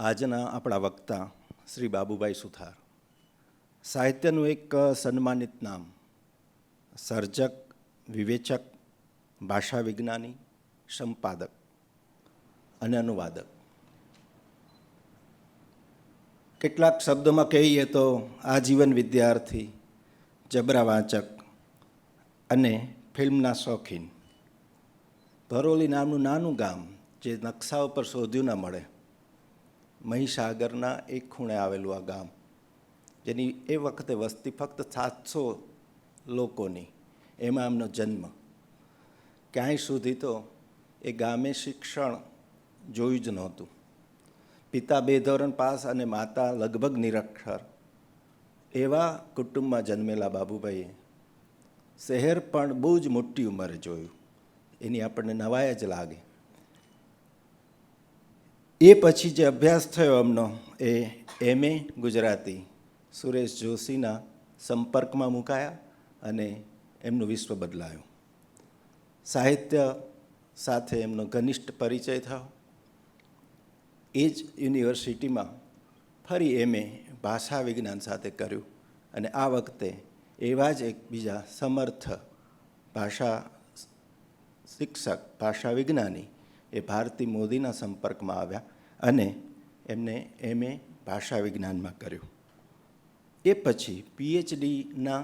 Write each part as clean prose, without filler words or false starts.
આજના આપણા વક્તા શ્રી બાબુભાઈ સુથાર, સાહિત્યનું એક સન્માનિત નામ, સર્જક, વિવેચક, ભાષા વિજ્ઞાની, સંપાદક અને અનુવાદક. કેટલાક શબ્દોમાં કહીએ તો આજીવન વિદ્યાર્થી, જબરા વાચક અને ફિલ્મના શોખીન. ધરોલી નામનું નાનું ગામ જે નકશા ઉપર શોધ્યું ન મળે, મહીસાગરના એક ખૂણે આવેલું આ ગામ, જેની એ વખતે વસ્તી ફક્ત 700 લોકોની, એમાં એમનો જન્મ. ક્યાંય સુધી તો એ ગામે શિક્ષણ જોયું જ નહોતું. પિતા 2 ધોરણ પાસ અને માતા લગભગ નિરક્ષર. એવા કુટુંબમાં જન્મેલા બાબુભાઈએ શહેર પણ બહુ જ મોટી ઉંમરે જોયું. એની આપણને નવાઈ જ લાગે. એ પછી જે અભ્યાસ થયો એમનો, એ MA ગુજરાતી સુરેશ જોશીના સંપર્કમાં મુકાયા અને એમનું વિશ્વ બદલાયું. સાહિત્ય સાથે એમનો ઘનિષ્ઠ પરિચય થયો. એ જ યુનિવર્સિટીમાં ફરી MA ભાષા વિજ્ઞાન સાથે કર્યું અને આ વખતે એવા જ એક બીજા સમર્થ ભાષા શિક્ષક, ભાષા વિજ્ઞાની એ ભારતી મોદીના સંપર્કમાં આવ્યા અને એમને MA ભાષા વિજ્ઞાનમાં કર્યું. એ પછી PhDના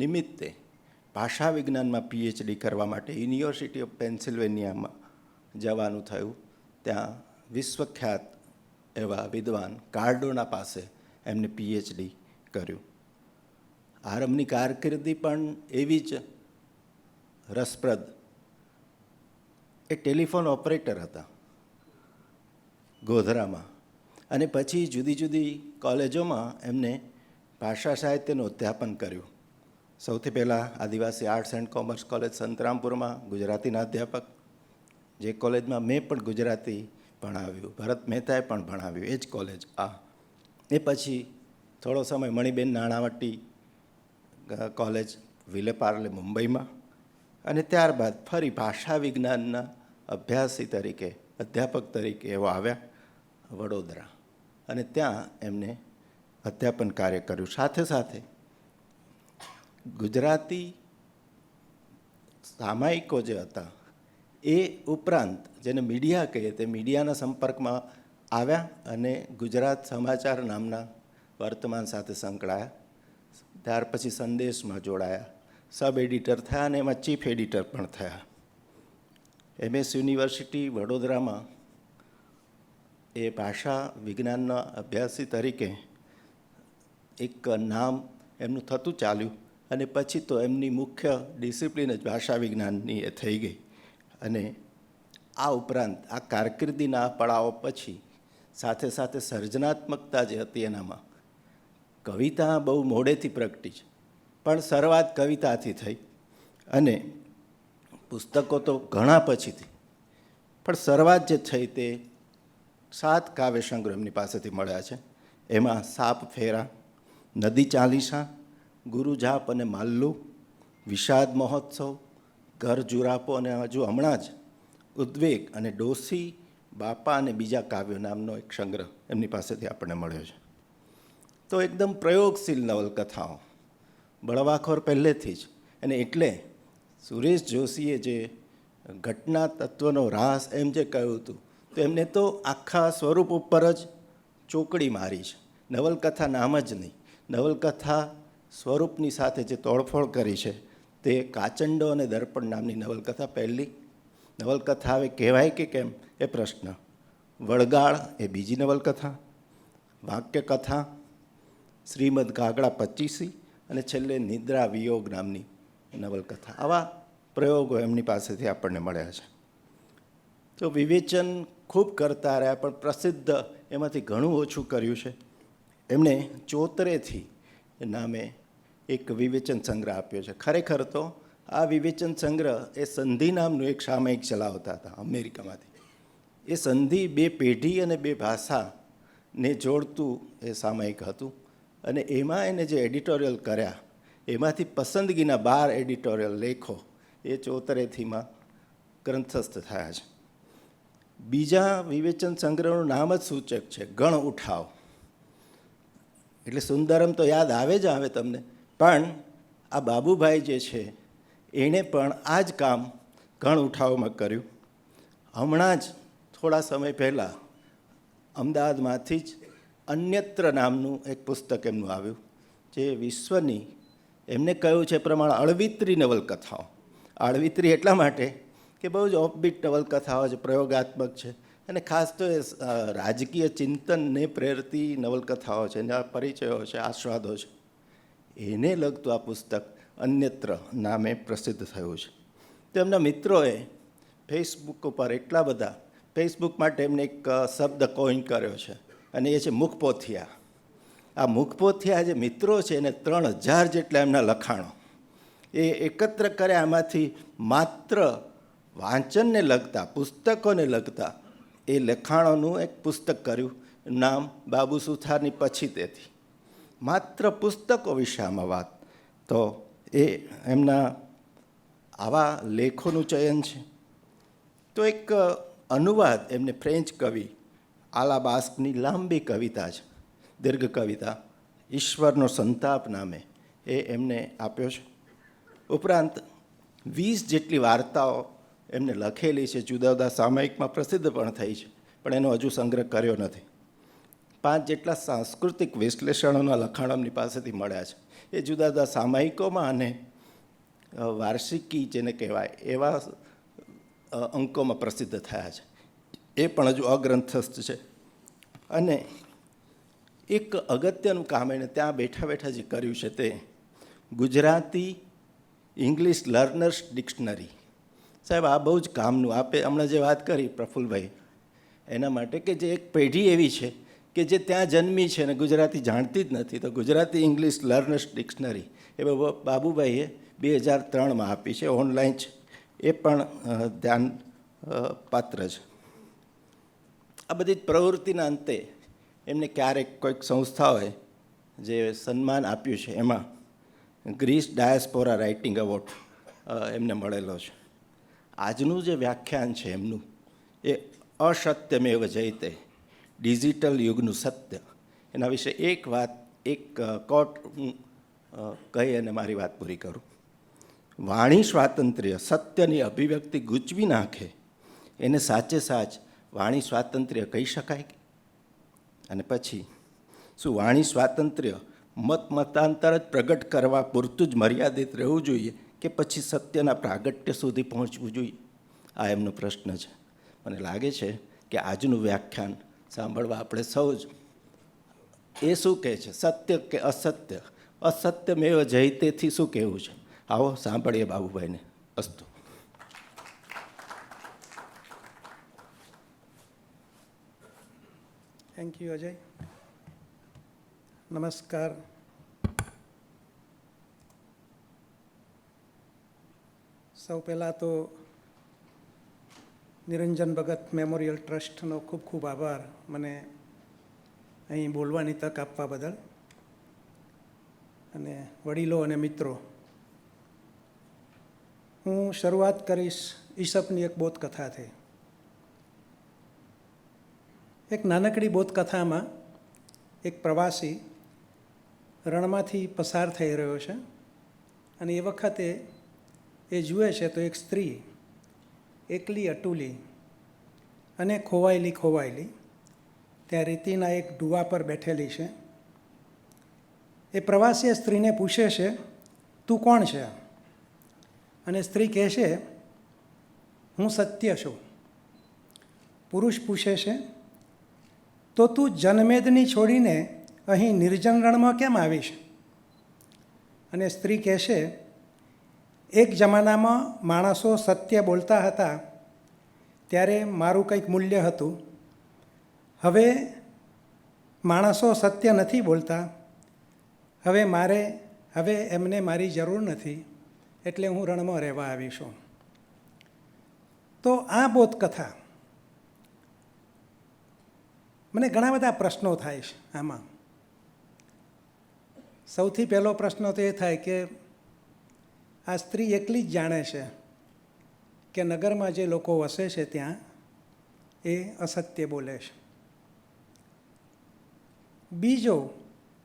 નિમિત્તે ભાષા વિજ્ઞાનમાં PhD કરવા માટે યુનિવર્સિટી ઓફ પેન્સિલ્વેનિયામાં જવાનું થયું. ત્યાં વિશ્વખ્યાત એવા વિદ્વાન કાર્ડોના પાસે એમને PhD કર્યું. આરંભની કારકિર્દી પણ એવી જ રસપ્રદ. એ ટેલિફોન ઓપરેટર હતા ગોધરામાં અને પછી જુદી જુદી કોલેજોમાં એમને ભાષા સાહિત્યનું અધ્યાપન કર્યું. સૌથી પહેલાં આદિવાસી આર્ટ્સ એન્ડ કોમર્સ કોલેજ સંતરામપુરમાં ગુજરાતીના અધ્યાપક, જે કોલેજમાં મેં પણ ગુજરાતી ભણાવ્યું, ભરત મહેતાએ પણ ભણાવ્યું, એ જ કોલેજ આ. એ પછી થોડો સમય મણિબેન નાણાવટી કોલેજ વિલેપાર્લે મુંબઈમાં અને ત્યારબાદ ફરી ભાષા વિજ્ઞાનના અભ્યાસી તરીકે, અધ્યાપક તરીકે એવો આવ્યા વડોદરા અને ત્યાં એમને અધ્યાપન કાર્ય કર્યું. સાથે સાથે ગુજરાતી સામાયિકો જે હતા એ ઉપરાંત, જેને મીડિયા કહીએ, તે મીડિયાના સંપર્કમાં આવ્યા અને ગુજરાત સમાચાર નામના વર્તમાન સાથે સંકળાયા. ત્યાર પછી સંદેશમાં જોડાયા, સબ એડિટર થયા અને એમાં ચીફ એડિટર પણ થયા. MS યુનિવર્સિટી વડોદરામાં એ ભાષા વિજ્ઞાનના અભ્યાસી તરીકે એક નામ એમનું થતું ચાલ્યું અને પછી તો એમની મુખ્ય ડિસિપ્લિન જ ભાષા વિજ્ઞાનની એ થઈ ગઈ. અને આ ઉપરાંત આ કારકિર્દીના પડાવો પછી સાથે સાથે સર્જનાત્મકતા જે હતી એનામાં, કવિતા બહુ મોડેથી પ્રગટી છે પણ શરૂઆત કવિતાથી થઈ અને પુસ્તકો તો ઘણા પછીથી, પણ શરૂઆત જે થઈ તે 7 કાવ્ય સંગ્રહ એમની પાસેથી મળ્યા છે. એમાં સાપ ફેરા, નદી ચાલીસા, ગુરુજાપ અને માલ્લુ, વિષાદ મહોત્સવ, ઘર જુરાપો અને હજુ હમણાં જ ઉદ્વેગ અને ડોસી, બાપા અને બીજા કાવ્યો નામનો એક સંગ્રહ એમની પાસેથી આપણને મળ્યો છે. તો એકદમ પ્રયોગશીલ નવલકથાઓ, બળવાખોર પહેલેથી જ. અને એટલે સુરેશ જોશીએ જે ઘટના તત્વનો રાસ એમ જે કહ્યું હતું, તો એમને તો આખા સ્વરૂપ ઉપર જ ચોકડી મારી છે. નવલકથા નામ જ નહીં, નવલકથા સ્વરૂપની સાથે જે તોડફોડ કરી છે તે કાચંડો અને દર્પણ નામની નવલકથા પહેલી. નવલકથા હવે કહેવાય કે કેમ એ પ્રશ્ન. વળગાળ એ બીજી નવલકથા, વાક્યકથા, શ્રીમદ કાગડા 25 અને છેલ્લે નિદ્રા વિયોગ નામની નવલકથા. આવા પ્રયોગો એમની પાસેથી આપણને મળ્યા છે. તો વિવેચન ખૂબ કરતા રહ્યા પણ પ્રસિદ્ધ એમાંથી ઘણું ઓછું કર્યું છે. એમણે ચોતરેથી નામે એક વિવેચન સંગ્રહ આપ્યો છે. ખરેખર તો આ વિવેચન સંગ્રહ એ સંધિ નામનું એક સામયિક ચલાવતા હતા અમેરિકામાંથી. એ સંધિ 2 પેઢી અને 2 ભાષાને જોડતું એ સામયિક હતું અને એમાં એને જે એડિટોરિયલ કર્યા એમાંથી પસંદગીના 12 એડિટોરિયલ લેખો એ ચોતરેથીમાં ગ્રંથસ્થ થયા છે. બીજા વિવેચન સંગ્રહનું નામ જ સૂચક છે, ગણ ઉઠાવ. એટલે સુંદરમ તો યાદ આવે જ આવે તમને, પણ આ બાબુભાઈ જે છે એણે પણ આ જ કામ ગણ ઉઠાવમાં કર્યું. હમણાં જ થોડા સમય પહેલાં અમદાવાદમાંથી જ અન્યત્ર નામનું એક પુસ્તક એમનું આવ્યું, જે વિશ્વની એમને કહ્યું છે પ્રમાણે અળવિત્રી નવલકથાઓ. અળવિત્રી એટલા માટે કે બહુ જ ઓફબીટ નવલકથાઓ છે, પ્રયોગાત્મક છે, અને ખાસ તો એ રાજકીય ચિંતનને પ્રેરતી નવલકથાઓ છે, એના પરિચયો છે, આસ્વાદો છે. એને લગતું આ પુસ્તક અન્યત્ર નામે પ્રસિદ્ધ થયું છે. તો એમના મિત્રોએ ફેસબુક ઉપર એટલા બધા, ફેસબુક માટે એમને એક શબ્દ કોઈન કર્યો છે, અને એ છે મુખપોથિયા. આ મુખપોથિયા જે મિત્રો છે એને 3000 જેટલા એમના લખાણો એ એકત્ર કર્યા. આમાંથી માત્ર વાંચનને લગતા, પુસ્તકોને લગતા એ લખાણોનું એક પુસ્તક કર્યું. નામ બાબુ સુથારની પછી તેથી. માત્ર પુસ્તકો વિશે આમાં વાત. તો એ એમના આવા લેખોનું ચયન છે. તો એક અનુવાદ એમને ફ્રેન્ચ કવિ આલાબાસ્કની લાંબી કવિતા છે, દીર્ઘ કવિતા, ઈશ્વરનો સંતાપ નામે, એ એમને આપ્યો છે. ઉપરાંત 20 જેટલી વાર્તાઓ એમને લખેલી છે, જુદા જુદા સામયિકમાં પ્રસિદ્ધ પણ થઈ છે, પણ એનો હજુ સંગ્રહ કર્યો નથી. 5 જેટલા સાંસ્કૃતિક વિશ્લેષણોના લખાણો એમની પાસેથી મળ્યા છે. એ જુદા જુદા સામયિકોમાં અને વાર્ષિકી જેને કહેવાય એવા અંકોમાં પ્રસિદ્ધ થયા છે. એ પણ હજુ અગ્રંથસ્થ છે. અને એક અગત્યનું કામ એણે ત્યાં બેઠા બેઠા જે કર્યું છે તે ગુજરાતી ઇંગ્લિશ લર્નર્સ ડિક્શનરી. સાહેબ, આ બહુ જ કામનું. આપે હમણાં જે વાત કરી પ્રફુલ્લભાઈ, એના માટે કે જે એક પેઢી એવી છે કે જે ત્યાં જન્મી છે અને ગુજરાતી જાણતી જ નથી, તો ગુજરાતી ઇંગ્લિશ લર્નર્સ ડિક્શનરી એ બાબુભાઈએ 2003માં આપી છે, ઓનલાઈન છે. એ પણ ધ્યાન પાત્ર છે. આ બધી જ પ્રવૃત્તિના અંતે એમને ક્યારેક કોઈક સંસ્થાઓએ જે સન્માન આપ્યું છે, એમાં ગ્રીસ ડાયસ્પોરા રાઇટિંગ એવોર્ડ એમને મળેલો છે. આજનું જે વ્યાખ્યાન છે એમનું, એ અસત્યમેવ જયતે, ડિજિટલ યુગનું સત્ય, એના વિશે એક વાત, એક કોટ હું કહી અને મારી વાત પૂરી કરું. વાણી સ્વાતંત્ર્ય સત્યની અભિવ્યક્તિ ગૂંચવી નાખે એને સાચે સાચ વાણી સ્વાતંત્ર્ય કહી શકાય? અને પછી શું વાણી સ્વાતંત્ર્ય મતાંતર જ પ્રગટ કરવા પૂરતું જ મર્યાદિત રહેવું જોઈએ કે પછી સત્યના પ્રાગટ્ય સુધી પહોંચવું જોઈએ? આ એમનો પ્રશ્ન છે. મને લાગે છે કે આજનું વ્યાખ્યાન સાંભળવા આપણે સૌ જ એ શું કહે છે, સત્ય કે અસત્ય, અસત્યમેવ જયતેથી શું કહેવું છે, આવો સાંભળીએ બાબુભાઈને. અસ્તુ. Thank you Ajay. નમસ્કાર. સૌ પહેલાં તો નિરંજન ભગત મેમોરિયલ ટ્રસ્ટનો ખૂબ ખૂબ આભાર મને અહીં બોલવાની તક આપવા બદલ. અને વડીલો અને મિત્રો, હું શરૂઆત કરીશ ઈસપની એક બોધકથાથી. એક નાનકડી બોધકથામાં એક પ્રવાસી રણમાંથી પસાર થઈ રહ્યો છે, અને એ વખતે એ જુએ છે તો એક સ્ત્રી એકલી અટુલી અને ખોવાયેલી ત્યાં રેતીના એક ડુવા પર બેઠેલી છે. એ પ્રવાસી સ્ત્રીને પૂછે છે, તું કોણ છે? અને સ્ત્રી કહે છે, હું સત્ય છું. પુરુષ પૂછે છે, તો તું જનમેદની છોડીને અહીં નિર્જન રણમાં કેમ આવીશ? અને સ્ત્રી કહે છે, એક જમાનામાં માણસો સત્ય બોલતા હતા ત્યારે મારું કંઈક મૂલ્ય હતું. હવે માણસો સત્ય નથી બોલતા, હવે એમને મારી જરૂર નથી, એટલે હું રણમાં રહેવા આવી છું. તો આ બોધકથા મને ઘણા બધા પ્રશ્નો થાય છે આમાં. સૌથી પહેલો પ્રશ્ન તો એ થાય કે આ સ્ત્રી એકલી જ જાણે છે કે નગરમાં જે લોકો વસે છે ત્યાં એ અસત્ય બોલે છે. બીજો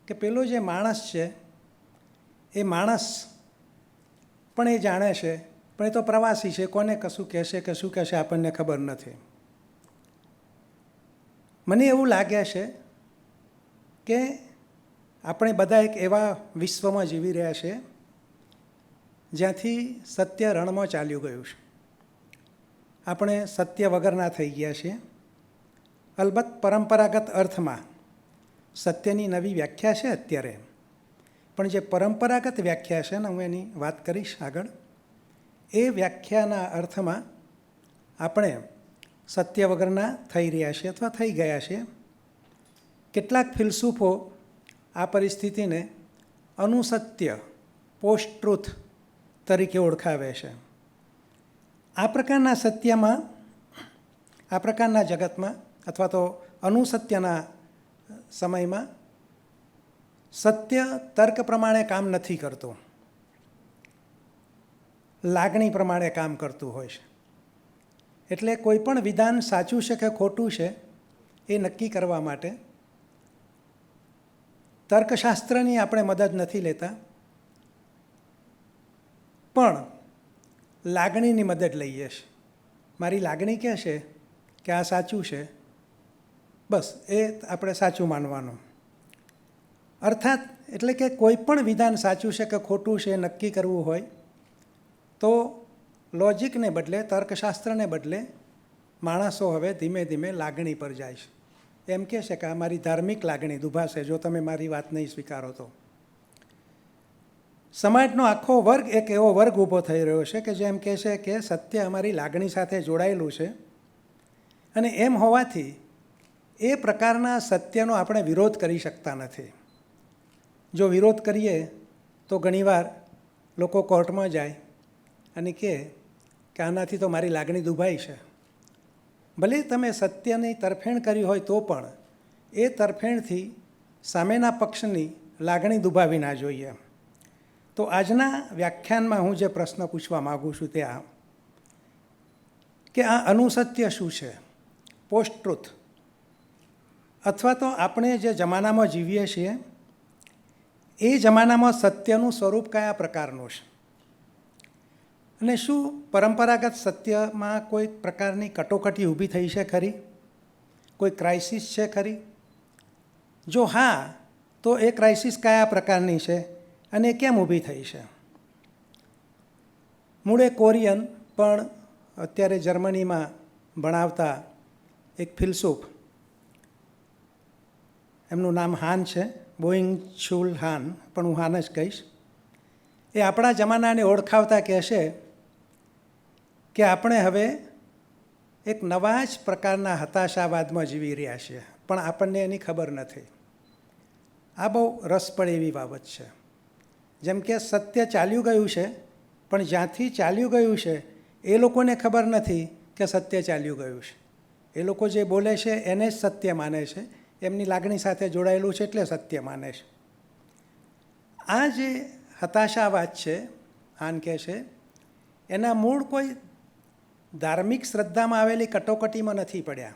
કે પેલો જે માણસ છે એ માણસ પણ એ જાણે છે, પણ એ તો પ્રવાસી છે, કોને કશું કહેશે કે શું કહેશે આપણને ખબર નથી. મને એવું લાગે છે કે આપણે બધા એક એવા વિશ્વમાં જીવી રહ્યા છીએ જ્યાંથી સત્ય રણમાં ચાલ્યું ગયું છે. આપણે સત્ય વગરના થઈ ગયા છીએ. અલબત્ત પરંપરાગત અર્થમાં સત્યની નવી વ્યાખ્યા છે અત્યારે, પણ જે પરંપરાગત વ્યાખ્યા છે ને, હું એની વાત કરીશ આગળ, એ વ્યાખ્યાના અર્થમાં આપણે સત્ય વગરના થઈ રહ્યા છીએ અથવા થઈ ગયા છીએ. કેટલાક ફિલસૂફો આ પરિસ્થિતિને અનુસત્ય, પોસ્ટ ટ્રુથ તરીકે ઓળખાવે છે. આ પ્રકારના સત્યમાં, આ પ્રકારના જગતમાં અથવા તો અનુસત્યના સમયમાં સત્ય તર્ક પ્રમાણે કામ નથી કરતું, લાગણી પ્રમાણે કામ કરતું હોય છે. એટલે કોઈ પણ વિધાન સાચું છે કે ખોટું છે એ નક્કી કરવા માટે તર્કશાસ્ત્રની આપણે મદદ નથી લેતા, પણ લાગણીની મદદ લઈએ છીએ. મારી લાગણી કહે છે કે આ સાચું છે, બસ એ આપણે સાચું માનવાનું. અર્થાત એટલે કે કોઈ પણ વિધાન સાચું છે કે ખોટું છે નક્કી કરવું હોય તો લોજિકને બદલે, તર્કશાસ્ત્રને બદલે માણસો હવે ધીમે ધીમે લાગણી પર જાય છે. એમ કહે છે કે આ મારી ધાર્મિક લાગણી દુભાશે જો તમે મારી વાત નહીં સ્વીકારો તો. સમાજનો આખો વર્ગ એક એવો વર્ગ ઊભો થઈ રહ્યો છે કે જેમ કહે છે કે સત્ય અમારી લાગણી સાથે જોડાયેલું છે, અને એમ હોવાથી એ પ્રકારના સત્યનો આપણે વિરોધ કરી શકતા નથી. જો વિરોધ કરીએ તો ઘણીવાર લોકો કોર્ટમાં જાય અને કહે કે આનાથી તો મારી લાગણી દુભાઈ છે. ભલે તમે સત્યની તરફેણ કરી હોય તો પણ એ તરફેણથી સામેના પક્ષની લાગણી દુભાવી ના જોઈએ. તો આજના વ્યાખ્યાનમાં હું જે પ્રશ્ન પૂછવા માગું છું તે આ કે આ અનુસત્ય શું છે, પોસ્ટ ટ્રુથ, અથવા તો આપણે જે જમાનામાં જીવીએ છીએ એ જમાનામાં સત્યનું સ્વરૂપ કયા પ્રકારનું છે, અને શું પરંપરાગત સત્યમાં કોઈ પ્રકારની કટોકટી ઊભી થઈ છે ખરી, કોઈ ક્રાઇસિસ છે ખરી? જો હા, તો એ ક્રાઇસિસ કયા પ્રકારની છે અને કેમ ઊભી થઈ છે? મૂળે કોરિયન પણ અત્યારે જર્મનીમાં ભણાવતા એક ફિલસૂફ, એમનું નામ હાન છે, બોઈંગ છુલ હાન, પણ હું હાન જ કહીશ. એ આપણા જમાનાને ઓળખાવતા કહેશે કે આપણે હવે એક નવા જ પ્રકારના હતાશાવાદમાં જીવી રહ્યા છીએ, પણ આપણને એની ખબર નથી. આ બહુ રસ પડે એવી બાબત છે. જેમ કે સત્ય ચાલ્યું ગયું છે, પણ જ્યાંથી ચાલ્યું ગયું છે એ લોકોને ખબર નથી કે સત્ય ચાલ્યું ગયું છે. એ લોકો જે બોલે છે એને જ સત્ય માને છે, એમની લાગણી સાથે જોડાયેલું છે એટલે સત્ય માને છે. આ જે હતાશાવાદ છે, આન કહે છે, એના મૂળ કોઈ ધાર્મિક શ્રદ્ધામાં આવેલી કટોકટીમાં નથી પડ્યા.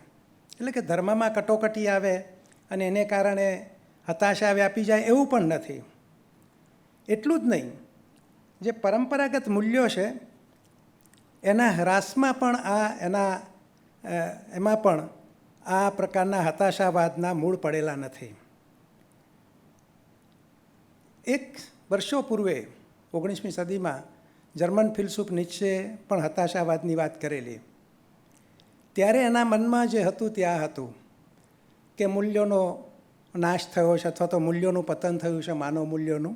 એટલે કે ધર્મમાં કટોકટી આવે અને એને કારણે હતાશા વ્યાપી જાય એવું પણ નથી. એટલું જ નહીં, જે પરંપરાગત મૂલ્યો છે એના હ્રાસમાં પણ એમાં પણ આ પ્રકારના હતાશાવાદના મૂળ પડેલા નથી. એક વર્ષો પૂર્વે 19મી સદીમાં જર્મન ફિલસૂફ નીત્શે પણ હતાશાવાદની વાત કરેલી. ત્યારે એના મનમાં જે હતું ત્યાં હતું કે મૂલ્યોનો નાશ થયો છે અથવા તો મૂલ્યોનું પતન થયું છે, માનવ મૂલ્યોનું.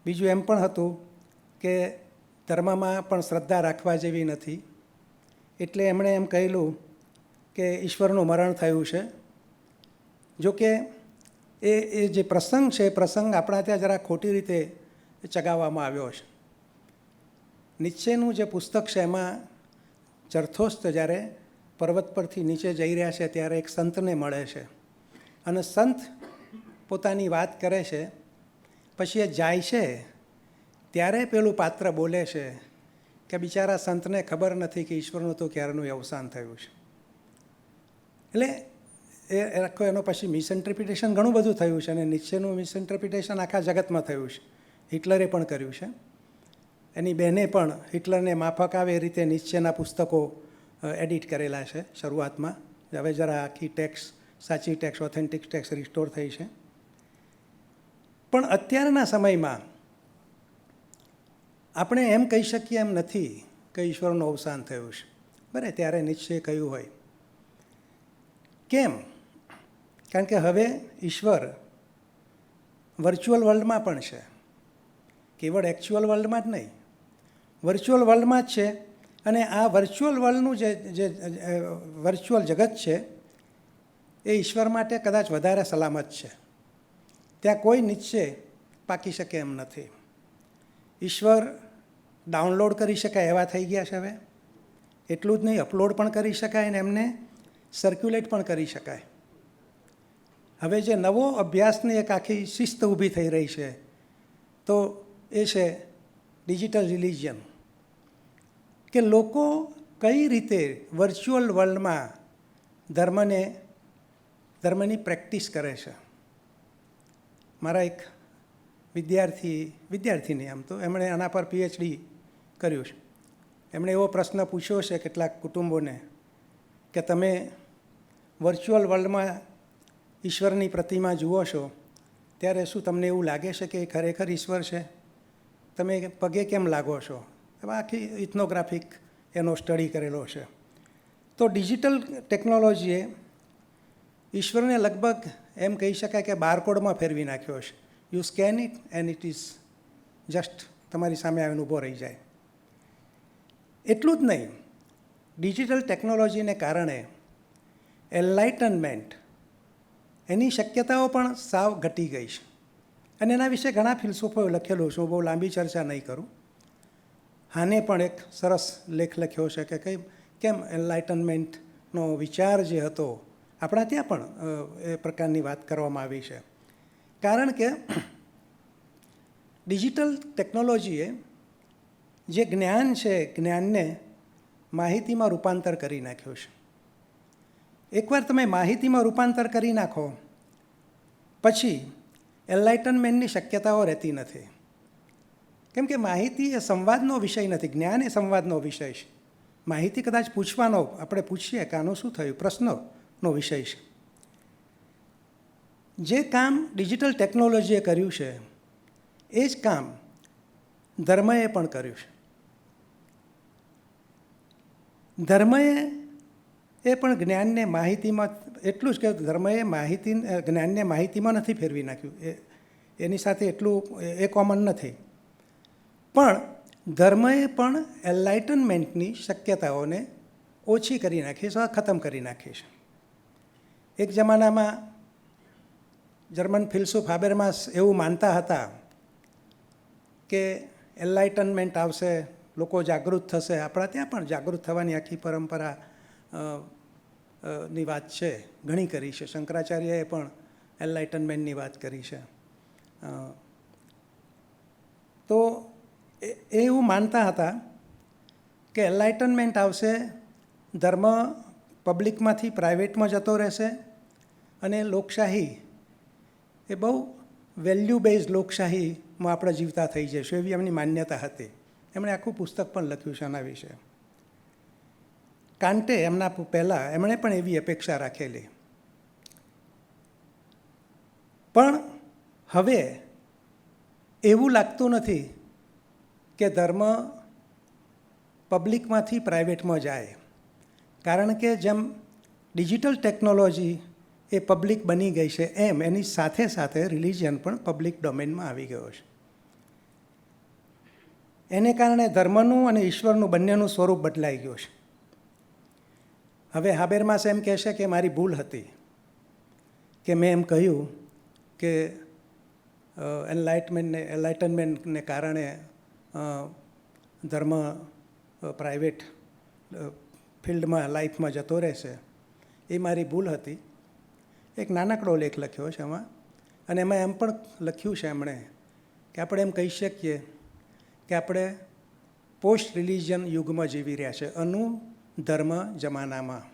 બીજું એમ પણ હતું કે ધર્મમાં પણ શ્રદ્ધા રાખવા જેવી નથી. એટલે એમણે એમ કહેલું કે ઈશ્વરનું મરણ થયું છે. જોકે એ જે પ્રસંગ છે એ પ્રસંગ આપણા ત્યાં જરા ખોટી રીતે ચગાવવામાં આવ્યો છે. નીત્શેનું જે પુસ્તક છે એમાં જરથોસ્ત જ્યારે પર્વત પરથી નીચે જઈ રહ્યા છે ત્યારે એક સંતને મળે છે, અને સંત પોતાની વાત કરે છે. પછી એ જાય છે ત્યારે પેલું પાત્ર બોલે છે કે બિચારા સંતને ખબર નથી કે ઈશ્વરનું તો ક્યારનું અવસાન થયું છે. એટલે એ આખો એનો પછી મિસઇન્ટરપ્રિટેશન ઘણું બધું થયું છે અને નીચેનું મિસઇન્ટરપ્રિટેશન આખા જગતમાં થયું છે. હિટલરે પણ કર્યું છે. એની બહેને પણ હિટલરને માફક આવે એ રીતે નીચેના પુસ્તકો એડિટ કરેલા છે શરૂઆતમાં. હવે જરા આખી ટેક્સ, સાચી ટેક્સ, ઓથેન્ટિક ટેક્સ રિસ્ટોર થઈ છે. પણ અત્યારના સમયમાં આપણે એમ કહી શકીએ એમ નથી કે ઈશ્વરનું અવસાન થયું છે. બરાબર, ત્યારે નિશ્ચય કહ્યું હોય. કેમ? કારણ કે હવે ઈશ્વર વર્ચ્યુઅલ વર્લ્ડમાં પણ છે, કેવળ એકચ્યુઅલ વર્લ્ડમાં જ નહીં, વર્ચ્યુઅલ વર્લ્ડમાં જ છે. અને આ વર્ચ્યુઅલ વર્લ્ડનું જે વર્ચ્યુઅલ જગત છે એ ઈશ્વર માટે કદાચ વધારે સલામત છે. ત્યાં કોઈ નિશ્ચય પાકી શકે એમ નથી. ઈશ્વર ડાઉનલોડ કરી શકાય એવા થઈ ગયા છે હવે. એટલું જ નહીં, અપલોડ પણ કરી શકાય અને એમને સર્ક્યુલેટ પણ કરી શકાય. હવે જે નવો અભ્યાસની એક આખી શિસ્ત ઊભી થઈ રહી છે તો એ છે ડિજિટલ રિલિજિયન. કે લોકો કઈ રીતે વર્ચ્યુઅલ વર્લ્ડમાં ધર્મની પ્રેક્ટિસ કરે છે. મારા એક વિદ્યાર્થીની આમ તો એમણે આના પર PhD કર્યું છે. એમણે એવો પ્રશ્ન પૂછ્યો છે કેટલાક કુટુંબોને કે તમે વર્ચ્યુઅલ વર્લ્ડમાં ઈશ્વરની પ્રતિમા જુઓ છો ત્યારે શું તમને એવું લાગે છે કે એ ખરેખર ઈશ્વર છે? તમે પગે કેમ લાગો છો? એવા આખી ઇથનોગ્રાફિક એનો સ્ટડી કરેલો છે. તો ડિજિટલ ટેકનોલોજીએ ઈશ્વરને લગભગ એમ કહી શકાય કે બારકોડમાં ફેરવી નાખ્યો છે. You scan it and it is just તમારી સામે આવીને ઊભો રહી જાય. એટલું જ નહીં, ડિજિટલ ટેકનોલોજીને કારણે એનલાઇટનમેન્ટ એની શક્યતાઓ પણ સાવ ઘટી ગઈ છે. અને એના વિશે ઘણા ફિલસૂફોએ લખેલું છે. હું બહુ લાંબી ચર્ચા નહીં કરું. હાને પણ એક સરસ લેખ લખ્યો છે કે કેમ એનલાઇટનમેન્ટનો વિચાર જે હતો આપણા ત્યાં પણ એ પ્રકારની વાત કરવામાં આવી છે. કારણ કે ડિજિટલ ટેકનોલોજીએ જે જ્ઞાન છે જ્ઞાનને માહિતીમાં રૂપાંતર કરી નાખ્યું છે. એકવાર તમે માહિતીમાં રૂપાંતર કરી નાખો પછી એનલાઇટનમેન્ટની શક્યતાઓ રહેતી નથી. કેમ કે માહિતી એ સંવાદનો વિષય નથી, જ્ઞાન એ સંવાદનો વિષય છે. માહિતી કદાચ પૂછવાનો, આપણે પૂછીએ કે આનું શું થયું, પ્રશ્નનો વિષય છે. જે કામ ડિજિટલ ટેકનોલોજીએ કર્યું છે એ જ કામ ધર્મએ પણ કર્યું છે. ધર્મએ પણ જ્ઞાનને માહિતીમાં, એટલું જ કે ધર્મએ જ્ઞાનને માહિતીમાં નથી ફેરવી નાખ્યું, એની સાથે એટલું એ કોમન નથી. પણ ધર્મએ પણ એનલાઇટનમેન્ટની શક્યતાઓને ઓછી કરી નાખી છે, ખતમ કરી નાખી છે. એક જમાનામાં જર્મન ફિલસૂફ હાબેરમાસ એવું માનતા હતા કે એનલાઇટનમેન્ટ આવશે, લોકો જાગૃત થશે. આપણા ત્યાં પણ જાગૃત થવાની આખી પરંપરા ની વાત છે, ઘણી કરી છે. શંકરાચાર્યએ પણ એનલાઇટનમેન્ટની વાત કરી છે. તો એ એવું માનતા હતા કે એનલાઇટનમેન્ટ આવશે, ધર્મ પબ્લિકમાંથી પ્રાઇવેટમાં જતો રહેશે અને લોકશાહી એ બહુ વેલ્યુ બેઝડ લોકશાહીમાં આપણે જીવતા થઈ જઈશું, એવી એમની માન્યતા હતી. એમણે આખું પુસ્તક પણ લખ્યું છે આના વિશે. કાન્ટે એમના પહેલાં એમણે પણ એવી અપેક્ષા રાખેલી. પણ હવે એવું લાગતું નથી કે ધર્મ પબ્લિકમાંથી પ્રાઇવેટમાં જાય. કારણ કે જેમ ડિજિટલ ટેકનોલોજી એ પબ્લિક બની ગઈ છે એમ એની સાથે સાથે રિલિજિયન પણ પબ્લિક ડોમેનમાં આવી ગયો છે. એને કારણે ધર્મનું અને ઈશ્વરનું બંનેનું સ્વરૂપ બદલાઈ ગયું છે. હવે હાબેરમાસ એમ કહેશે કે મારી ભૂલ હતી કે મેં એમ કહ્યું કે એનલાઇટનમેન્ટને કારણે ધર્મ પ્રાઇવેટ ફિલ્ડમાં લાઈફમાં જતો રહેશે. એ મારી ભૂલ હતી. એક નાનકડો લેખ લખ્યો છે એમાં, અને એમાં એમ પણ લખ્યું છે એમણે કે આપણે એમ કહી શકીએ કે આપણે પોસ્ટ રિલિજિયન યુગમાં જીવી રહ્યા છે, અનુધર્મ જમાનામાં.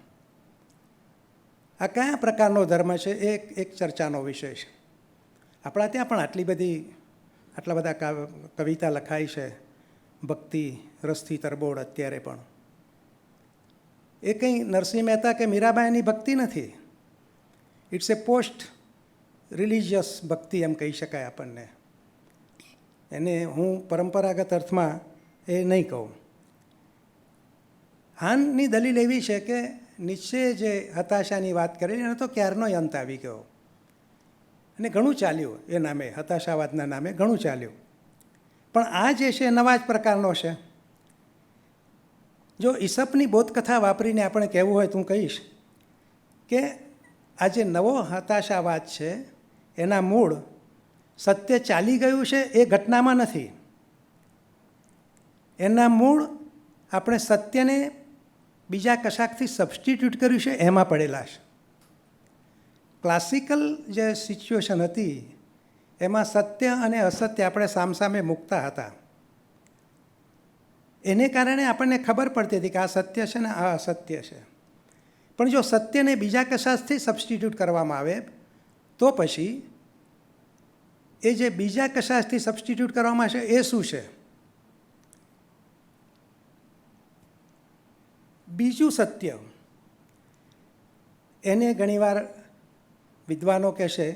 આ કયા પ્રકારનો ધર્મ છે એ એક ચર્ચાનો વિષય છે. આપણા ત્યાં પણ આટલા બધા કવિતા લખાઈ છે, ભક્તિ રસથી તરબોળ અત્યારે પણ. એ કંઈ નરસિંહ મહેતા કે મીરાબાઈની ભક્તિ નથી. ઇટ્સ એ પોસ્ટ રિલિજિયસ ભક્તિ એમ કહી શકાય આપણને. એને હું પરંપરાગત અર્થમાં એ નહીં કહું. હાનની દલીલ એવી છે કે નીચે જે હતાશાની વાત કરેલી એને તો ક્યારનોય અંત આવી ગયો અને ઘણું ચાલ્યું એ નામે, હતાશાવાદના નામે ઘણું ચાલ્યું. પણ આ જે છે નવા જ પ્રકારનો છે. જો ઈસપની બોધકથા વાપરીને આપણે કહેવું હોય તો હું કહીશ કે આ જે નવો હતાશાવાદ છે એના મૂળ સત્ય ચાલી ગયું છે એ ઘટનામાં નથી. એના મૂળ આપણે સત્યને બીજા કશાકથી સબસ્ટિટ્યૂટ કર્યું છે એમાં પડેલા છે. ક્લાસિકલ જે સિચ્યુએશન હતી એમાં સત્ય અને અસત્ય આપણે સામસામે મૂકતા હતા. એને કારણે આપણને ખબર પડતી હતી કે આ સત્ય છે ને આ અસત્ય છે. પણ જો સત્યને બીજા કશાથી સબસ્ટિટ્યૂટ કરવામાં આવે તો પછી એ જે બીજા કશાથી સબસ્ટિટ્યૂટ કરવામાં છે એ શું છે? બીજું સત્ય. એને ઘણીવાર વિદ્વાનો કહેશે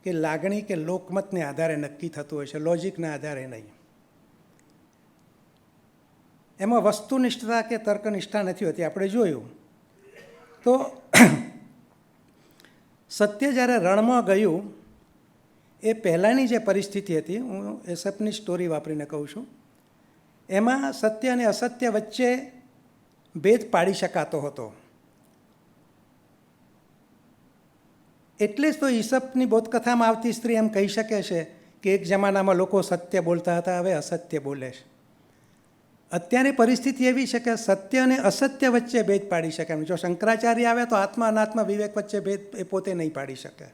કે લાગણી કે લોકમતને આધારે નક્કી થતું હોય છે, લોજિકના આધારે નહીં. એમાં વસ્તુનિષ્ઠતા કે તર્કનિષ્ઠા નથી હોતી. આપણે જોયું તો સત્ય જ્યારે રણમાં ગયું એ પહેલાંની જે પરિસ્થિતિ હતી, હું એસપની સ્ટોરી વાપરીને કહું છું, એમાં સત્ય અને અસત્ય વચ્ચે ભેદ પાડી શકાતો હતો. એટલે જ તો ઈસપની બોધકથામાં આવતી સ્ત્રી એમ કહી શકે છે કે એક જમાનામાં લોકો સત્ય બોલતા હતા, હવે અસત્ય બોલે છે. અત્યારે પરિસ્થિતિ એવી છે કે સત્ય અને અસત્ય વચ્ચે ભેદ પાડી શકે. જો શંકરાચાર્ય આવે તો આત્મા અનાત્મા વિવેક વચ્ચે ભેદ એ પોતે નહીં પાડી શકે.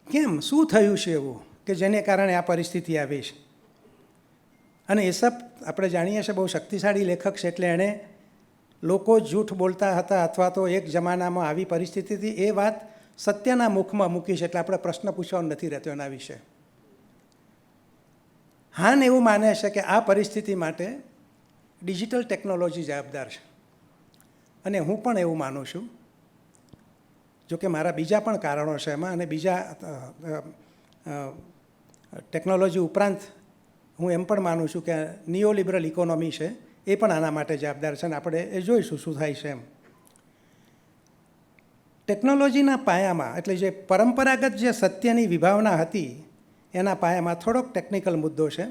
કેમ? શું થયું છે એવું કે જેને કારણે આ પરિસ્થિતિ આવી છે? અને ઈસપ આપણે જાણીએ છીએ બહુ શક્તિશાળી લેખક છે, એટલે એણે લોકો જૂઠ બોલતા હતા અથવા તો એક જમાનામાં આવી પરિસ્થિતિ હતી એ વાત સત્યના મુખમાં મૂકી છે. એટલે આપણે પ્રશ્ન પૂછવાનો નથી રહેતો એના વિશે. હાન એવું માને છે કે આ પરિસ્થિતિ માટે ડિજિટલ ટેકનોલોજી જવાબદાર છે. અને હું પણ એવું માનું છું. જોકે મારા બીજા પણ કારણો છે એમાં, અને બીજા ટેકનોલોજી ઉપરાંત હું એમ પણ માનું છું કે નિયોલિબરલ ઇકોનોમી છે એ પણ આના માટે જવાબદાર છે, અને આપણે એ જોઈશું શું થાય છે એમ. ટેકનોલોજીના પાયામાં, એટલે જે પરંપરાગત જે સત્યની વિભાવના હતી એના પાયામાં થોડોક ટેકનિકલ મુદ્દો છે.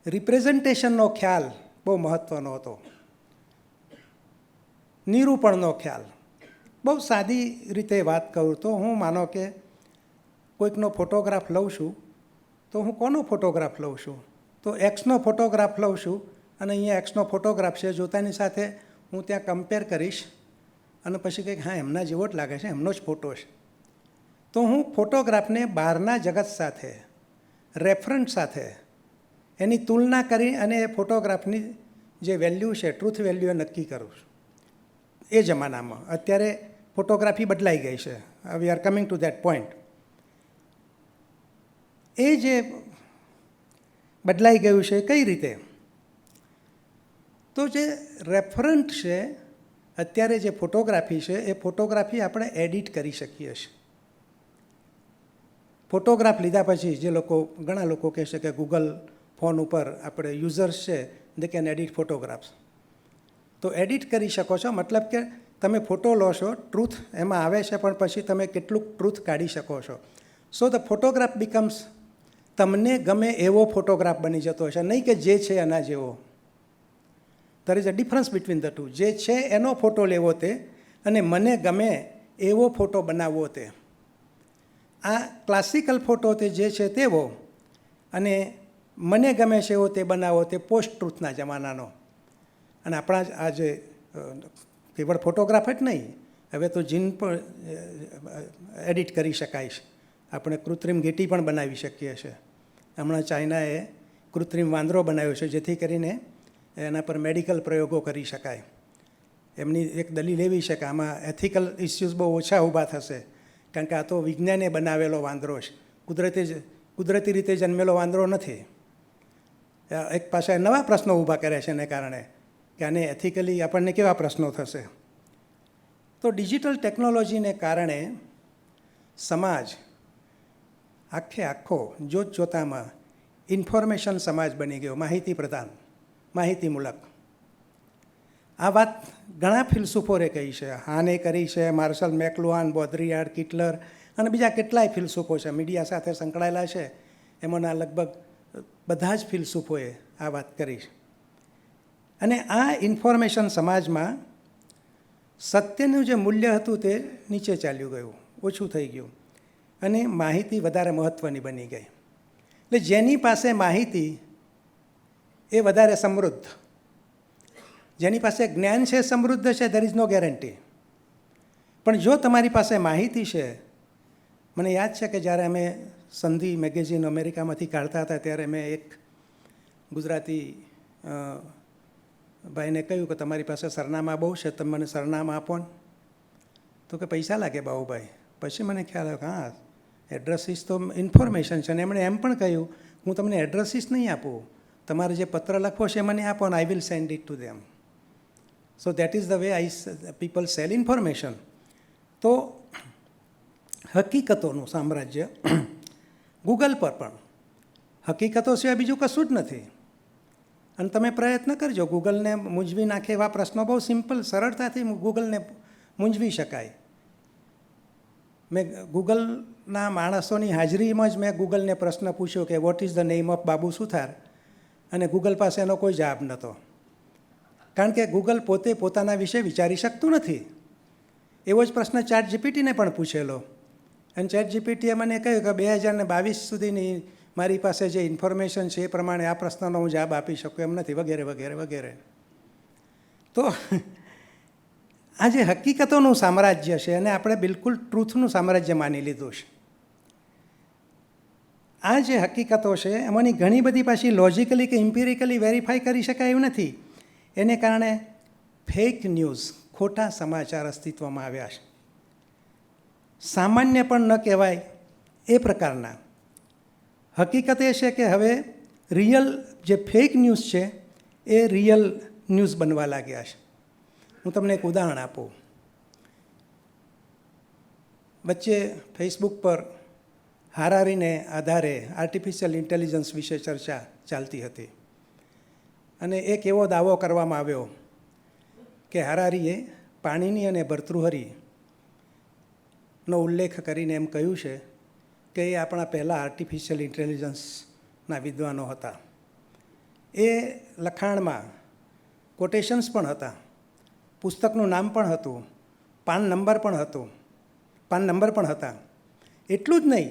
રિપ્રેઝન્ટેશનનો ખ્યાલ બહુ મહત્ત્વનો હતો. નિરૂપણનો ખ્યાલ. બહુ સાદી રીતે વાત કરું તો હું માનો કે કોઈકનો ફોટોગ્રાફ લઉં છું તો હું કોનો ફોટોગ્રાફ લઉં છું? તો એક્સનો ફોટોગ્રાફ લઉં છું અને અહીંયા એક્સનો ફોટોગ્રાફ છે, જોતાની સાથે હું ત્યાં કમ્પેર કરીશ અને પછી કંઈક હા એમના જેવો જ લાગે છે, એમનો જ ફોટો છે. તો હું ફોટોગ્રાફને બહારના જગત સાથે, રેફરન્સ સાથે એની તુલના કરી અને એ ફોટોગ્રાફની જે વેલ્યુ છે, ટ્રુથ વેલ્યુ એ નક્કી કરું છું. એ જમાનામાં અત્યારે ફોટોગ્રાફી બદલાઈ ગઈ છે. We are coming to that point. એ જે બદલાઈ ગયું છે કઈ રીતે? તો જે રેફરન્ટ છે અત્યારે જે ફોટોગ્રાફી છે એ ફોટોગ્રાફી આપણે એડિટ કરી શકીએ છીએ. ફોટોગ્રાફ લીધા પછી જે લોકો, ઘણા લોકો કહેશે કે ગૂગલ ફોન ઉપર આપણે યુઝર્સ છે દે કેન એડિટ ફોટોગ્રાફ્સ. તો એડિટ કરી શકો છો, મતલબ કે તમે ફોટો લો છો, ટ્રુથ એમાં આવે છે, પણ પછી તમે કેટલુંક ટ્રુથ કાઢી શકો છો. સો ધ ફોટોગ્રાફ બિકમ્સ તમને ગમે એવો ફોટોગ્રાફ બની જતો હશે, નહીં કે જે છે એના જેવો. There is a difference between the two. જે છે એનો ફોટો લેવો તે, અને મને ગમે એવો ફોટો બનાવવો તે. આ ક્લાસિકલ ફોટો તે જે છે તેવો, અને મને ગમે છે એવો તે બનાવો તે પોસ્ટ ટ્રુથના જમાનાનો. અને આપણા જ આ જે કેવળ ફોટોગ્રાફ જ નહીં, હવે તો જીન પણ એડિટ કરી શકાય છે. આપણે કૃત્રિમ ગીટી પણ બનાવી શકીએ છીએ. હમણાં ચાઇનાએ કૃત્રિમ વાંદરો બનાવ્યો છે જેથી કરીને એના પર મેડિકલ પ્રયોગો કરી શકાય. એમની એક દલીલ એવી છે કે આમાં એથિકલ ઇસ્યુઝ બહુ ઓછા ઊભા થશે, કારણ કે આ તો વિજ્ઞાને બનાવેલો વાંદરો છે, કુદરતી રીતે જન્મેલો વાંદરો નથી. એક પાછા નવા પ્રશ્નો ઊભા કર્યા છે એને કારણે કે આને એથિકલી આપણને કેવા પ્રશ્નો થશે. તો ડિજિટલ ટેકનોલોજીને કારણે સમાજ આખો જોતજોતામાં ઇન્ફોર્મેશન સમાજ બની ગયો, માહિતી પ્રધાન, માહિતીમૂલક. આ વાત ઘણા ફિલસૂફોએ કહી છે, હાને કરી છે, માર્શલ મેકલુહાન, બોદ્રિયાર્ડ, કિટલર અને બીજા કેટલાય ફિલસૂફો છે, મીડિયા સાથે સંકળાયેલા છે, એમાંના લગભગ બધા જ ફિલસૂફોએ આ વાત કરી છે. અને આ ઇન્ફોર્મેશન સમાજમાં સત્યનું જે મૂલ્ય હતું તે નીચે ચાલ્યું ગયું, ઓછું થઈ ગયું અને માહિતી વધારે મહત્ત્વની બની ગઈ. એટલે જેની પાસે માહિતી એ વધારે સમૃદ્ધ, જેની પાસે જ્ઞાન છે સમૃદ્ધ છે, દેર ઇઝ નો ગેરંટી. પણ જો તમારી પાસે માહિતી છે, મને યાદ છે કે જ્યારે અમે સંધિ મેગેઝિન અમેરિકામાંથી કાઢતા હતા ત્યારે મેં એક ગુજરાતી ભાઈને કહ્યું કે તમારી પાસે સરનામા બહુ છે, તમે મને સરનામા આપો ને. તો કે પૈસા લાગે બાબુભાઈ. પછી મને ખ્યાલ આવ્યો કે હા, એડ્રેસીસ તો ઇન્ફોર્મેશન છે. અને એમણે એમ પણ કહ્યું હું તમને એડ્રેસીસ નહીં આપું, તમારે જે પત્ર લખવો છે મને આપો અને I will send it to them. So that is the way people cell information. તો હકીકતોનું સામ્રાજ્ય ગૂગલ પર પણ હકીકતો સિવાય બીજું કશું જ નથી. અને તમે પ્રયત્ન કરજો, ગૂગલને મૂંઝવી નાખે એવા પ્રશ્નો બહુ સિમ્પલ, સરળતાથી ગૂગલને મૂંઝવી શકાય. મેં ગૂગલના માણસોની હાજરીમાં જ મેં ગૂગલને પ્રશ્ન પૂછ્યો કે what is the name of Babu Suthar, અને ગૂગલ પાસે એનો કોઈ જવાબ નહોતો. કારણ કે ગૂગલ પોતે પોતાના વિશે વિચારી શકતું નથી. એવો જ પ્રશ્ન ચેટ જીપીટીને પણ પૂછેલો, અને ચેટ જીપીટીએ મને કહ્યું કે 2022 સુધીની મારી પાસે જે ઇન્ફોર્મેશન છે એ પ્રમાણે આ પ્રશ્નનો હું જવાબ આપી શકું એમ નથી, વગેરે વગેરે વગેરે. તો આ જે હકીકતોનું સામ્રાજ્ય છે એને આપણે બિલકુલ ટ્રુથનું સામ્રાજ્ય માની લીધું છે. આ જે હકીકતો છે એમાંની ઘણી બધી પાછી લોજિકલી કે ઇમ્પિરિકલી વેરીફાઈ કરી શકાય એવું નથી. એને કારણે ફેક ન્યૂઝ, ખોટા સમાચાર અસ્તિત્વમાં આવ્યા છે. સામાન્ય પણ ન કહેવાય એ પ્રકારના. હકીકત એ છે કે હવે રિયલ જે ફેક ન્યૂઝ છે એ રિયલ ન્યૂઝ બનવા લાગ્યા છે. હું તમને એક ઉદાહરણ આપું. વચ્ચે ફેસબુક પર હારારીને આધારે આર્ટિફિશિયલ ઇન્ટેલિજન્સ વિશે ચર્ચા ચાલતી હતી, અને એક એવો દાવો કરવામાં આવ્યો કે હારારીએ પાણીની અને ભર્તૃહરીનો ઉલ્લેખ કરીને એમ કહ્યું છે કે એ આપણા પહેલાં આર્ટિફિશિયલ ઇન્ટેલિજન્સના વિદ્વાનો હતા. એ લખાણમાં કોટેશન્સ પણ હતા, પુસ્તકનું નામ પણ હતું, પાન નંબર પણ હતા. એટલું જ નહીં,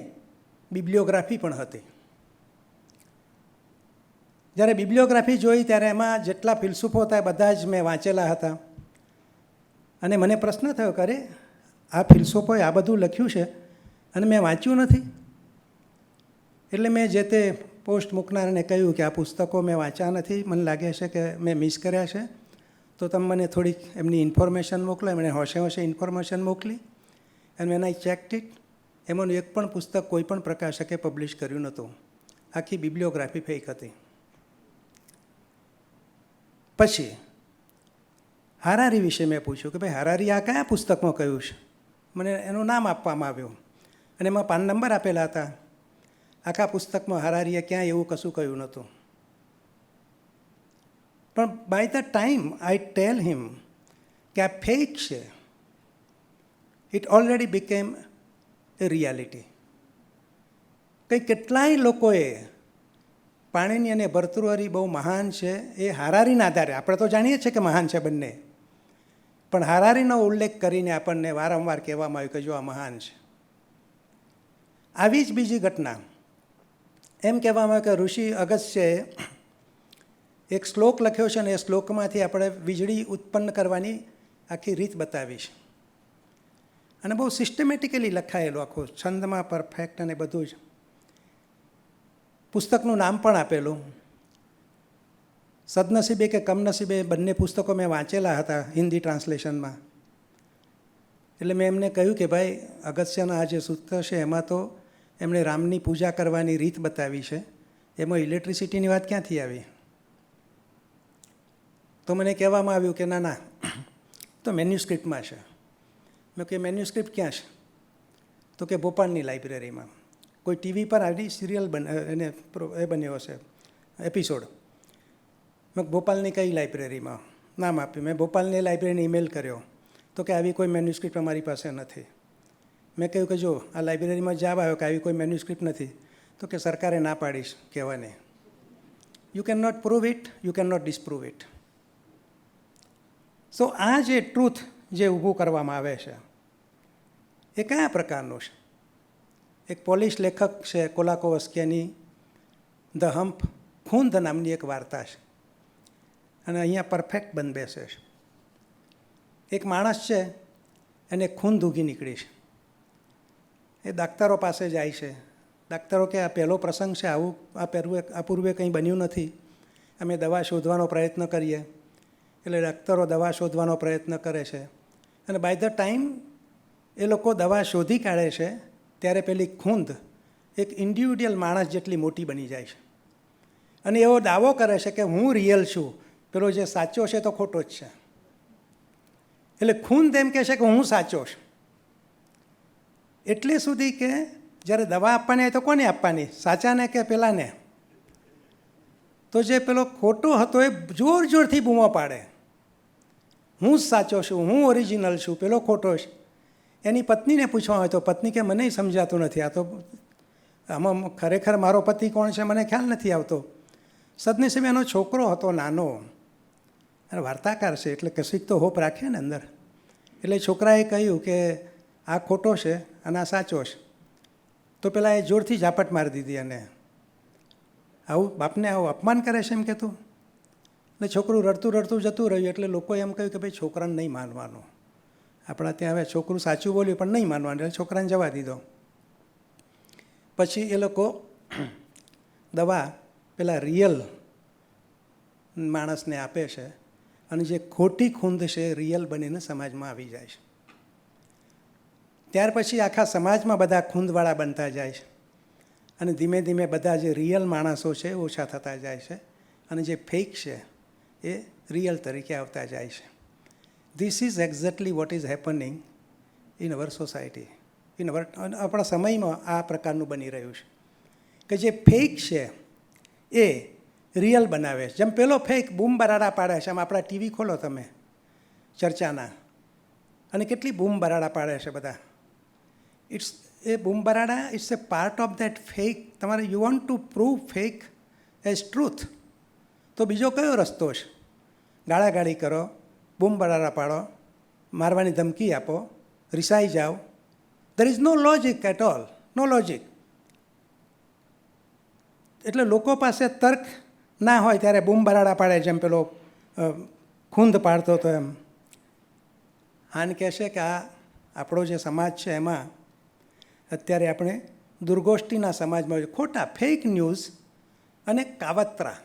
બિબ્લિયોગ્રાફી પણ હતી. જ્યારે બિબ્લિયોગ્રાફી જોઈ ત્યારે એમાં જેટલા ફિલસૂફો હતા એ બધા જ મેં વાંચેલા હતા. અને મને પ્રશ્ન થયો કે અરે, આ ફિલસૂફોએ આ બધું લખ્યું છે અને મેં વાંચ્યું નથી. એટલે મેં જે તે પોસ્ટ મૂકનારને કહ્યું કે આ પુસ્તકો મેં વાંચ્યા નથી, મને લાગે છે કે મેં મિસ કર્યા છે, તો તમે મને થોડીક એમની ઇન્ફોર્મેશન મોકલો. એમણે હોશે ઇન્ફોર્મેશન મોકલી. અને વેન આઈ ચેક્ડ ઇટ, એમાંનું એક પણ પુસ્તક કોઈ પણ પ્રકાશકે પબ્લિશ કર્યું નહોતું. આખી બિબ્લિયોગ્રાફી ફેક હતી. પછી હારારી વિશે મેં પૂછ્યું કે ભાઈ હારારી આ કયા પુસ્તકમાં કહ્યું છે. મને એનું નામ આપવામાં આવ્યું અને એમાં પાન નંબર આપેલા હતા. આખા પુસ્તકમાં હારારીએ ક્યાંય એવું કશું કહ્યું નહોતું. પણ બાય ધ ટાઈમ આઈ ટેલ હિમ કે આ ફેક છે, it already became A reality. કંઈ કેટલાય લોકોએ પાણીની અને ભર્તૃહરી બહુ મહાન છે એ હારારીના આધારે, આપણે તો જાણીએ છીએ કે મહાન છે બંને, પણ હારારીનો ઉલ્લેખ કરીને આપણને વારંવાર કહેવામાં આવ્યું કે જો આ મહાન છે. આવી જ બીજી ઘટના એમ કહેવામાં આવે કે ઋષિ અગસ્ત્યએ એક શ્લોક લખ્યો છે અને એ શ્લોકમાંથી આપણે વીજળી ઉત્પન્ન કરવાની આખી રીત બતાવી છે. અને બહુ સિસ્ટમેટિકલી લખાયેલું, આખું છંદમાં પરફેક્ટ અને બધું જ. પુસ્તકનું નામ પણ આપેલું સદનસીબે કે કમનસીબે બંને પુસ્તકો મેં વાંચેલા હતા હિન્દી ટ્રાન્સલેશનમાં. એટલે મેં એમને કહ્યું કે ભાઈ અગસ્ત્યના આ જે સૂત્ર છે એમાં તો એમણે રામની પૂજા કરવાની રીત બતાવી છે, એમાં ઇલેક્ટ્રિસિટીની વાત ક્યાંથી આવી? તો મને કહેવામાં આવ્યું કે ના ના, તો મેન્યુસ્ક્રિપ્ટમાં છે. મેં કે મેન્યુસ્ક્રિપ્ટ ક્યાં છે? તો કે ભોપાલની લાઇબ્રેરીમાં. કોઈ ટીવી પર આવી સિરિયલ એને એ બન્યો હશે એપિસોડ. મેં ભોપાલની કઈ લાઇબ્રેરીમાં? નામ આપ્યું. મેં ભોપાલની લાઇબ્રેરીને ઈમેલ કર્યો તો કે આવી કોઈ મેન્યુસ્ક્રિપ્ટ અમારી પાસે નથી. મેં કહ્યું કે જો આ લાઇબ્રેરીમાં જવાબ આવ્યો કે આવી કોઈ મેન્યુસ્ક્રિપ્ટ નથી, તો કે સરકારે ના પાડીશ કહેવાને. You can not prove it, you can not disprove it. So આ જે ટ્રુથ જે ઊભું કરવામાં આવે છે એ કયા પ્રકારનું છે? એક પોલિશ લેખક છે કોલાકોવસ્કીની ધ હમ્પ, ખૂંદ નામની એક વાર્તા છે, અને અહીંયા પરફેક્ટ બંધ બેસે છે. એક માણસ છે, એને ખૂંદ ઉગી નીકળી છે. એ ડાક્ટરો પાસે જાય છે. ડાક્ટરો કે આ પહેલો પ્રસંગ છે, આવું આ પૂર્વે કંઈ બન્યું નથી, અમે દવા શોધવાનો પ્રયત્ન કરીએ. એટલે ડાક્ટરો દવા શોધવાનો પ્રયત્ન કરે છે, અને બાય ધ ટાઈમ એ લોકો દવા શોધી કાઢે છે ત્યારે પેલી ખૂંદ એક ઇન્ડિવિડ્યુઅલ માણસ જેટલી મોટી બની જાય છે, અને એવો દાવો કરે છે કે હું રિયલ છું, પેલો જે સાચો છે તો ખોટો જ છે. એટલે ખૂંદ એમ કહે છે કે હું સાચો છું. એટલે સુધી કે જ્યારે દવા આપવાની હોય તો કોને આપવાની? સાચાને કે પેલાને? તો જે પેલો ખોટો હતો એ જોર જોરથી બૂમો પાડે, હું જ સાચો છું, હું ઓરિજિનલ છું, પેલો ખોટો છે. એની પત્નીને પૂછવા હોય તો પત્ની કે મને સમજાતું નથી, આ તો આમાં ખરેખર મારો પતિ કોણ છે મને ખ્યાલ નથી આવતો. સદનસીબે એનો છોકરો હતો નાનો, અને વાર્તાકાર છે એટલે કશીક તો હોપ રાખે ને અંદર. એટલે છોકરાએ કહ્યું કે આ ખોટો છે અને આ સાચો છે. તો પેલા એ જોરથી ઝાપટ મારી દીધી, અને આવું બાપને આવું અપમાન કરે છે એમ કહેતું. એટલે છોકરું રડતું રડતું જતું રહ્યું. એટલે લોકોએ એમ કહ્યું કે ભાઈ છોકરાને નહીં માનવાનું, આપણા ત્યાં હવે છોકરું સાચું બોલ્યું પણ નહીં માનવાનું, એટલે છોકરાને જવા દીધો. પછી એ લોકો દવા પેલા રિયલ માણસને આપે છે, અને જે ખોટી ખૂંદ છે એ રિયલ બનીને સમાજમાં આવી જાય છે. ત્યાર પછી આખા સમાજમાં બધા ખૂંદવાળા બનતા જાય છે, અને ધીમે ધીમે બધા જે રિયલ માણસો છે ઓછા થતા જાય છે, અને જે ફેક છે એ રિયલ તરીકે આવતા જાય છે. This is exactly what is happening in our society. આપણા સમયમાં આ પ્રકારનું બની રહ્યું છે કે જે ફેક છે એ રિયલ બનાવે છે. જેમ પેલો ફેક બૂમ બરાડા પાડે છે, આમ આપણા ટીવી ખોલો તમે ચર્ચાના, અને કેટલી બૂમ બરાડા પાડે છે બધા. એ બૂમ બરાડા it's a part of that fake. તમારે you want to prove fake as truth, તો બીજો કયો રસ્તો છે? ગાળાગાળી કરો, બૂમ બરાડા પાડો, મારવાની ધમકી આપો, રિસાઈ જાઓ. There is no logic at all, no logic. એટલે લોકો પાસે તર્ક ના હોય ત્યારે બૂમ બરાડા પાડે, જેમ પેલો ખૂંદ પાડતો હતો એમ. આને કહેશે કે આ આપણો જે સમાજ છે એમાં અત્યારે આપણે દુર્ગોષ્ઠીના સમાજમાં ખોટા ફેક ન્યૂઝ અને કાવતરા.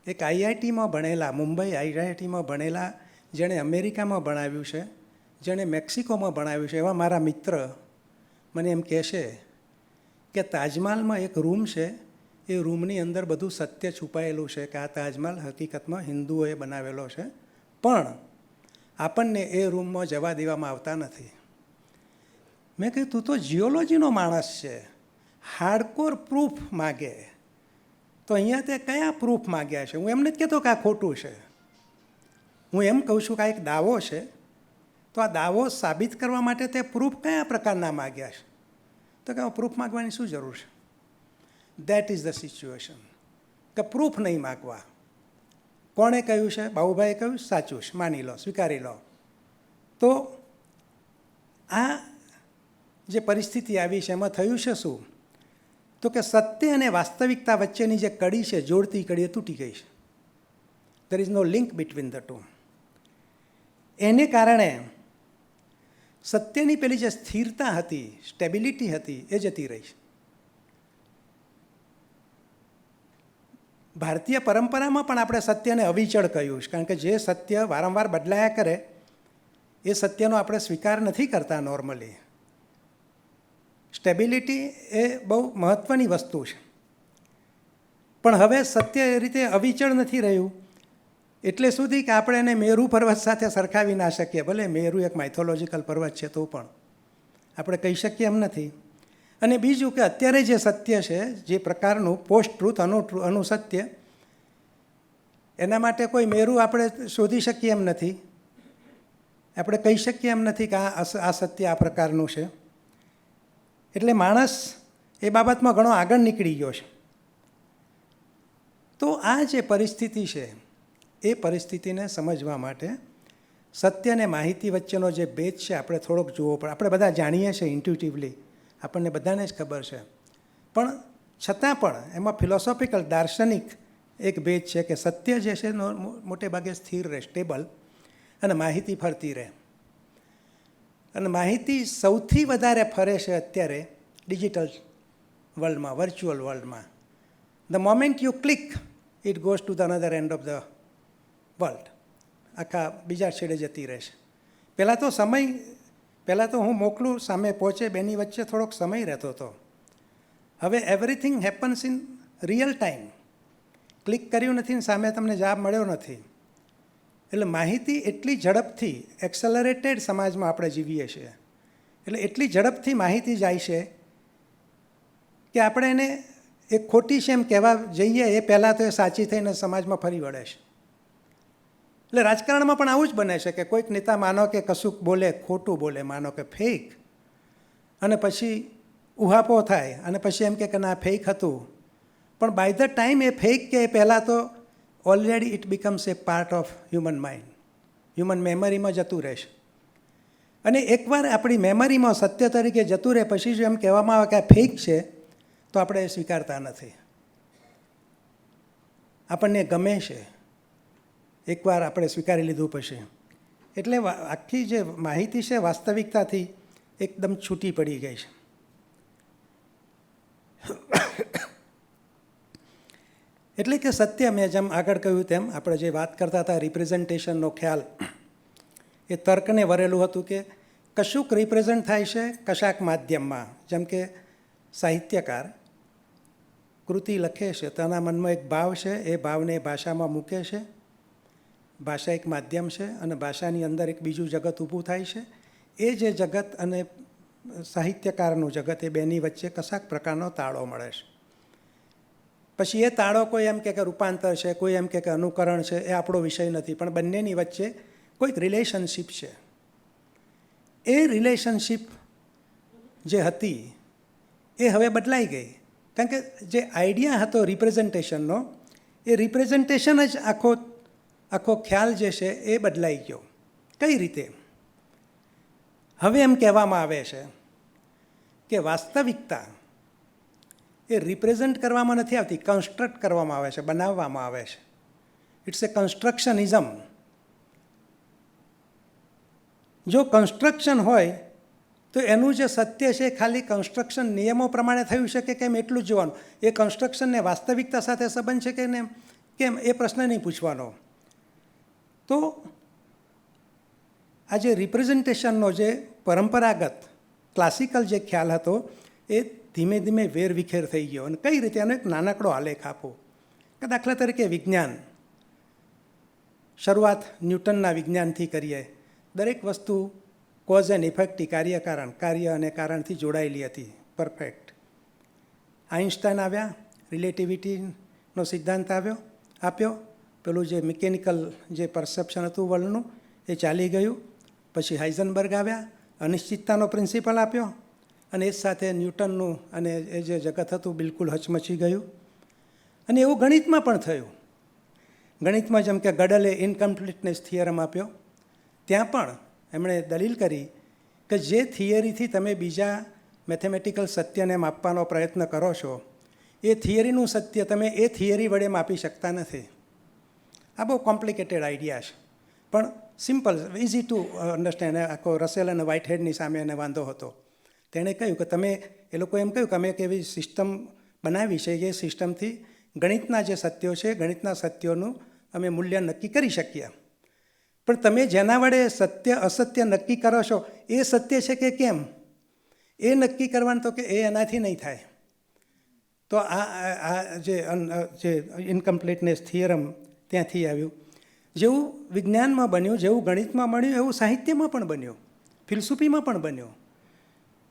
એક આઈઆઈટીમાં ભણેલા, મુંબઈ આઈઆઈટીમાં ભણેલા, જેણે અમેરિકામાં ભણાવ્યું છે, જેણે મેક્સિકોમાં ભણાવ્યું છે, એવા મારા મિત્ર મને એમ કહેશે કે તાજમહાલમાં એક રૂમ છે, એ રૂમની અંદર બધું સત્ય છુપાયેલું છે, કે આ તાજમહાલ હકીકતમાં હિન્દુઓએ બનાવેલો છે, પણ આપણને એ રૂમમાં જવા દેવામાં આવતા નથી. મેં કહ્યું તું તો જીઓલોજીનો માણસ છે, હાર્ડકોર પ્રૂફ માગે, તો અહીંયા તે કયા પ્રૂફ માગ્યા છે? હું એમ નથી કહેતો કે આ ખોટું છે, હું એમ કહું છું કે આ એક દાવો છે, તો આ દાવો સાબિત કરવા માટે તે પ્રૂફ કયા પ્રકારના માગ્યા છે? તો કે પ્રૂફ માગવાની શું જરૂર છે? દેટ ઇઝ ધ સિચ્યુએશન, કે પ્રૂફ નહીં માગવા. કોણે કહ્યું છે? બાબુભાઈએ કહ્યું, સાચું છે, માની લો, સ્વીકારી લો. તો આ જે પરિસ્થિતિ આવી છે એમાં થયું છે શું? તો કે સત્ય અને વાસ્તવિકતા વચ્ચેની જે કડી છે, જોડતી કડી, એ તૂટી ગઈ છે. There is no link between the two. એને કારણે સત્યની પેલી જે સ્થિરતા હતી, સ્ટેબિલિટી હતી, એ જતી રહી છે. ભારતીય પરંપરામાં પણ આપણે સત્યને અવિચળ કહ્યું છે, કારણ કે જે સત્ય વારંવાર બદલાયા કરે એ સત્યનો આપણે સ્વીકાર નથી કરતા નોર્મલી. સ્ટેબિલિટી એ બહુ મહત્ત્વની વસ્તુ છે, પણ હવે સત્ય એ રીતે અવિચળ નથી રહ્યું એટલે સુધી કે આપણે એને મેરુ પર્વત સાથે સરખાવી ના શકીએ. ભલે મેરુ એક માઇથોલોજીકલ પર્વત છે તો પણ આપણે કહી શકીએ એમ નથી. અને બીજું કે અત્યારે જે સત્ય છે, જે પ્રકારનું પોસ્ટ ટ્રુથ અનુસત્ય, એના માટે કોઈ મેરુ આપણે શોધી શકીએ એમ નથી. આપણે કહી શકીએ એમ નથી કે આ સત્ય આ પ્રકારનું છે. એટલે માણસ એ બાબતમાં ઘણો આગળ નીકળી ગયો છે. તો આ જે પરિસ્થિતિ છે એ પરિસ્થિતિને સમજવા માટે સત્ય અને માહિતી વચ્ચેનો જે ભેદ છે આપણે થોડોક જોવો પડે. આપણે બધા જાણીએ છીએ ઇન્ટ્યુટિવલી, આપણને બધાને જ ખબર છે, પણ છતાં પણ એમાં ફિલોસોફિકલ દાર્શનિક એક ભેદ છે કે સત્ય જે છે મોટે ભાગે સ્થિર રહે, સ્ટેબલ, અને માહિતી ફરતી રહે. અને માહિતી સૌથી વધારે ફરે છે અત્યારે ડિજિટલ વર્લ્ડમાં, વર્ચ્યુઅલ વર્લ્ડમાં. The moment you click it goes to the another end of the world, આખા બીજા છેડે જતી રહેશે. પહેલાં તો હું મોકલું સામે પહોંચે બેની વચ્ચે થોડોક સમય રહેતો હતો. હવે everything happens in real time. Click કર્યું નથી ને સામે તમને જવાબ મળ્યો નથી. એટલે માહિતી એટલી ઝડપથી, એક્સેલરેટેડ સમાજમાં આપણે જીવીએ છીએ, એટલે એટલી ઝડપથી માહિતી જાય છે કે આપણે એને એક ખોટી છે એમ કહેવા જઈએ એ પહેલાં તો એ સાચી થઈને સમાજમાં ફરી વળે છે. એટલે રાજકારણમાં પણ આવું જ બને છે કે કોઈક નેતા માનો કે કશુંક બોલે, ખોટું બોલે, માનો કે ફેક, અને પછી ઉહાપો થાય અને પછી એમ કે ના ફેક હતું, પણ બાય ધ ટાઈમ એ ફેક કે એ પહેલાં તો already it becomes a part of human mind, human મેમરીમાં જતું રહેશે. અને એકવાર આપણી મેમરીમાં સત્ય તરીકે જતું રહે પછી જો એમ કહેવામાં આવે કે આ ફેક છે તો આપણે એ સ્વીકારતા નથી. આપણને ગમે છે એકવાર આપણે સ્વીકારી લીધું પછી. એટલે આખી જે માહિતી છે વાસ્તવિકતાથી એકદમ છૂટી પડી ગઈ છે. એટલે કે સત્ય, મેં જેમ આગળ કહ્યું તેમ આપણે જે વાત કરતા હતા રિપ્રેઝન્ટેશનનો ખ્યાલ, એ તર્કને વરેલું હતું કે કશુંક રિપ્રેઝન્ટ થાય છે કશાક માધ્યમમાં. જેમ કે સાહિત્યકાર કૃતિ લખે છે, તેના મનમાં એક ભાવ છે, એ ભાવને ભાષામાં મૂકે છે. ભાષા એક માધ્યમ છે અને ભાષાની અંદર એક બીજું જગત ઊભું થાય છે. એ જે જગત અને સાહિત્યકારનું જગત, એ બેની વચ્ચે કશાક પ્રકારનો તાળો મળે છે. પછી એ તાળો કોઈ એમ કે રૂપાંતર છે, કોઈ એમ કે અનુકરણ છે, એ આપણો વિષય નથી, પણ બંનેની વચ્ચે કોઈક રિલેશનશીપ છે. એ રિલેશનશીપ જે હતી એ હવે બદલાઈ ગઈ, કારણ કે જે આઈડિયા હતો રિપ્રેઝન્ટેશનનો, એ રિપ્રેઝન્ટેશન જ આખો ખ્યાલ જે છે એ બદલાઈ ગયો. કઈ રીતે? હવે એમ કહેવામાં આવે છે કે વાસ્તવિકતા એ રિપ્રેઝન્ટ કરવામાં નથી આવતી, કન્સ્ટ્રક્ટ કરવામાં આવે છે, બનાવવામાં આવે છે. It's a constructionism. જો કન્સ્ટ્રક્શન હોય તો એનું જે સત્ય છે ખાલી કન્સ્ટ્રક્શન નિયમો પ્રમાણે થયું છે કે કેમ એટલું જ જોવાનું. એ કન્સ્ટ્રક્શનને વાસ્તવિકતા સાથે સંબંધ છે કે કેમ એ પ્રશ્ન નહીં પૂછવાનો. તો આ જે રિપ્રેઝન્ટેશનનો જે પરંપરાગત ક્લાસિકલ જે ખ્યાલ હતો એ ધીમે ધીમે વેરવિખેર થઈ ગયો. અને કઈ રીતે? એનો એક નાનકડો આલેખ આપો કે દાખલા તરીકે વિજ્ઞાન, શરૂઆત ન્યૂટનના વિજ્ઞાનથી કરીએ. દરેક વસ્તુ કોઝ એન્ડ ઇફેક્ટથી, કાર્ય અને કારણથી જોડાયેલી હતી, પરફેક્ટ. આઇન્સ્ટાઈન આવ્યા, રિલેટિવિટીનો સિદ્ધાંત આપ્યો. પેલું જે મિકેનિકલ જે પરસેપ્શન હતું વર્લ્ડનું એ ચાલી ગયું. પછી હાઇઝનબર્ગ આવ્યા, અનિશ્ચિતતાનો પ્રિન્સિપલ આપ્યો, અને એ સાથે ન્યૂટનનું અને એ જે જગત હતું બિલકુલ હચમચી ગયું. અને એવું ગણિતમાં પણ થયું. ગણિતમાં જેમ કે ગડલે ઇનકમ્પ્લીટનેસ થિયરમ આપ્યો, ત્યાં પણ એમણે દલીલ કરી કે જે થિયરીથી તમે બીજા મેથેમેટિકલ સત્યને માપવાનો પ્રયત્ન કરો છો, એ થિયરીનું સત્ય તમે એ થિયરી વડે માપી શકતા નથી. આ બહુ કોમ્પ્લિકેટેડ આઈડિયા છે, પણ સિમ્પલ, ઇઝી ટુ અન્ડરસ્ટેન્ડ. આખો રસેલ અને વ્હાઇટહેડની સામે એને વાંધો હતો. તેણે કહ્યું કે એ લોકોએ એમ કહ્યું કે અમે એક એવી સિસ્ટમ બનાવી છે, એ સિસ્ટમથી ગણિતના જે સત્યો છે ગણિતના સત્યોનું અમે મૂલ્ય નક્કી કરી શકીએ. પણ તમે જેના વડે સત્ય અસત્ય નક્કી કરો છો એ સત્ય છે કે કેમ, એ નક્કી કરવાનું તો કે એ એનાથી નહીં થાય. તો આ જે ઇનકમ્પ્લીટનેસ થિયરમ ત્યાંથી આવ્યું. જેવું વિજ્ઞાનમાં બન્યું, જેવું ગણિતમાં બન્યું, એવું સાહિત્યમાં પણ બન્યું, ફિલસૂફીમાં પણ બન્યું.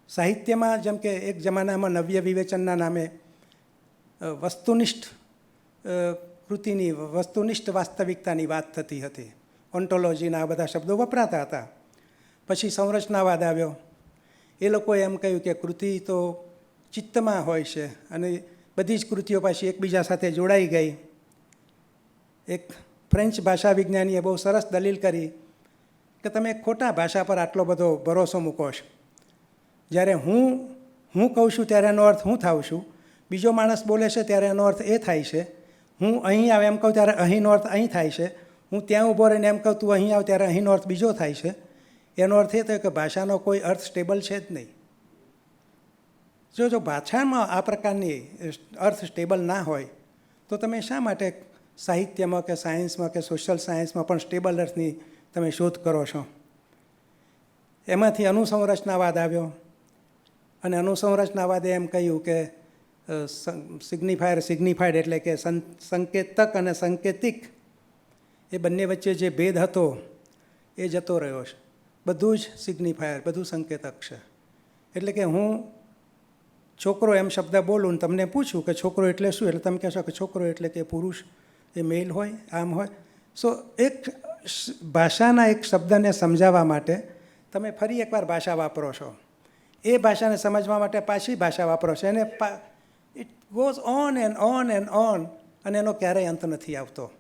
સાહિત્યમાં જેમ કે એક જમાનામાં નવ્ય વિવેચનના નામે વસ્તુનિષ્ઠ કૃતિની, વસ્તુનિષ્ઠ વાસ્તવિકતાની વાત થતી હતી. ઓન્ટોલોજીના આ બધા શબ્દો વપરાતા હતા. પછી સંરચનાવાદ આવ્યો. એ લોકોએ એમ કહ્યું કે કૃતિ તો ચિત્તમાં હોય છે અને બધી જ કૃતિઓ પાછી એકબીજા સાથે જોડાઈ ગઈ. એક ફ્રેન્ચ ભાષા વિજ્ઞાનીએ બહુ સરસ દલીલ કરી કે તમે ખોટા ભાષા પર આટલો બધો ભરોસો મૂકો છો. જ્યારે હું કહું છું ત્યારે એનો અર્થ હું થાઉં છું, બીજો માણસ બોલે છે ત્યારે એનો અર્થ એ થાય છે. હું અહીં આવે એમ કહું ત્યારે અહીંનો અર્થ અહીં થાય છે. હું ત્યાં ઊભો રહીને એમ કહું તું અહીં આવ ત્યારે અહીંનો અર્થ બીજો થાય છે. એનો અર્થ એ થયો કે ભાષાનો કોઈ અર્થ સ્ટેબલ છે જ નહીં. જો ભાષામાં આ પ્રકારની અર્થ સ્ટેબલ ના હોય તો તમે શા માટે સાહિત્યમાં કે સાયન્સમાં કે સોશિયલ સાયન્સમાં પણ સ્ટેબલ અર્થની તમે શોધ કરો છો? એમાંથી અનુસંરચનાવાદ આવ્યો અને અનુસંરચનાવાદે એમ કહ્યું કે સિગ્નિફાઈડ એટલે કે સંકેતક અને સંકેતિક એ બંને વચ્ચે જે ભેદ હતો એ જતો રહ્યો છે. બધું જ સિગ્નિફાયર, બધું સંકેતક છે. એટલે કે હું છોકરો એમ શબ્દ બોલું ને તમને પૂછું કે છોકરો એટલે શું, એટલે તમે કહેશો કે છોકરો એટલે કે પુરુષ, એ મેલ હોય, આમ હોય. સો એક ભાષાના એક શબ્દને સમજાવવા માટે તમે ફરી એકવાર ભાષા વાપરો છો, એ ભાષાને સમજવા માટે પાછી ભાષા વાપરો છો, એને it goes on and on and on, અને એનો ક્યારેય અંત નથી આવતો.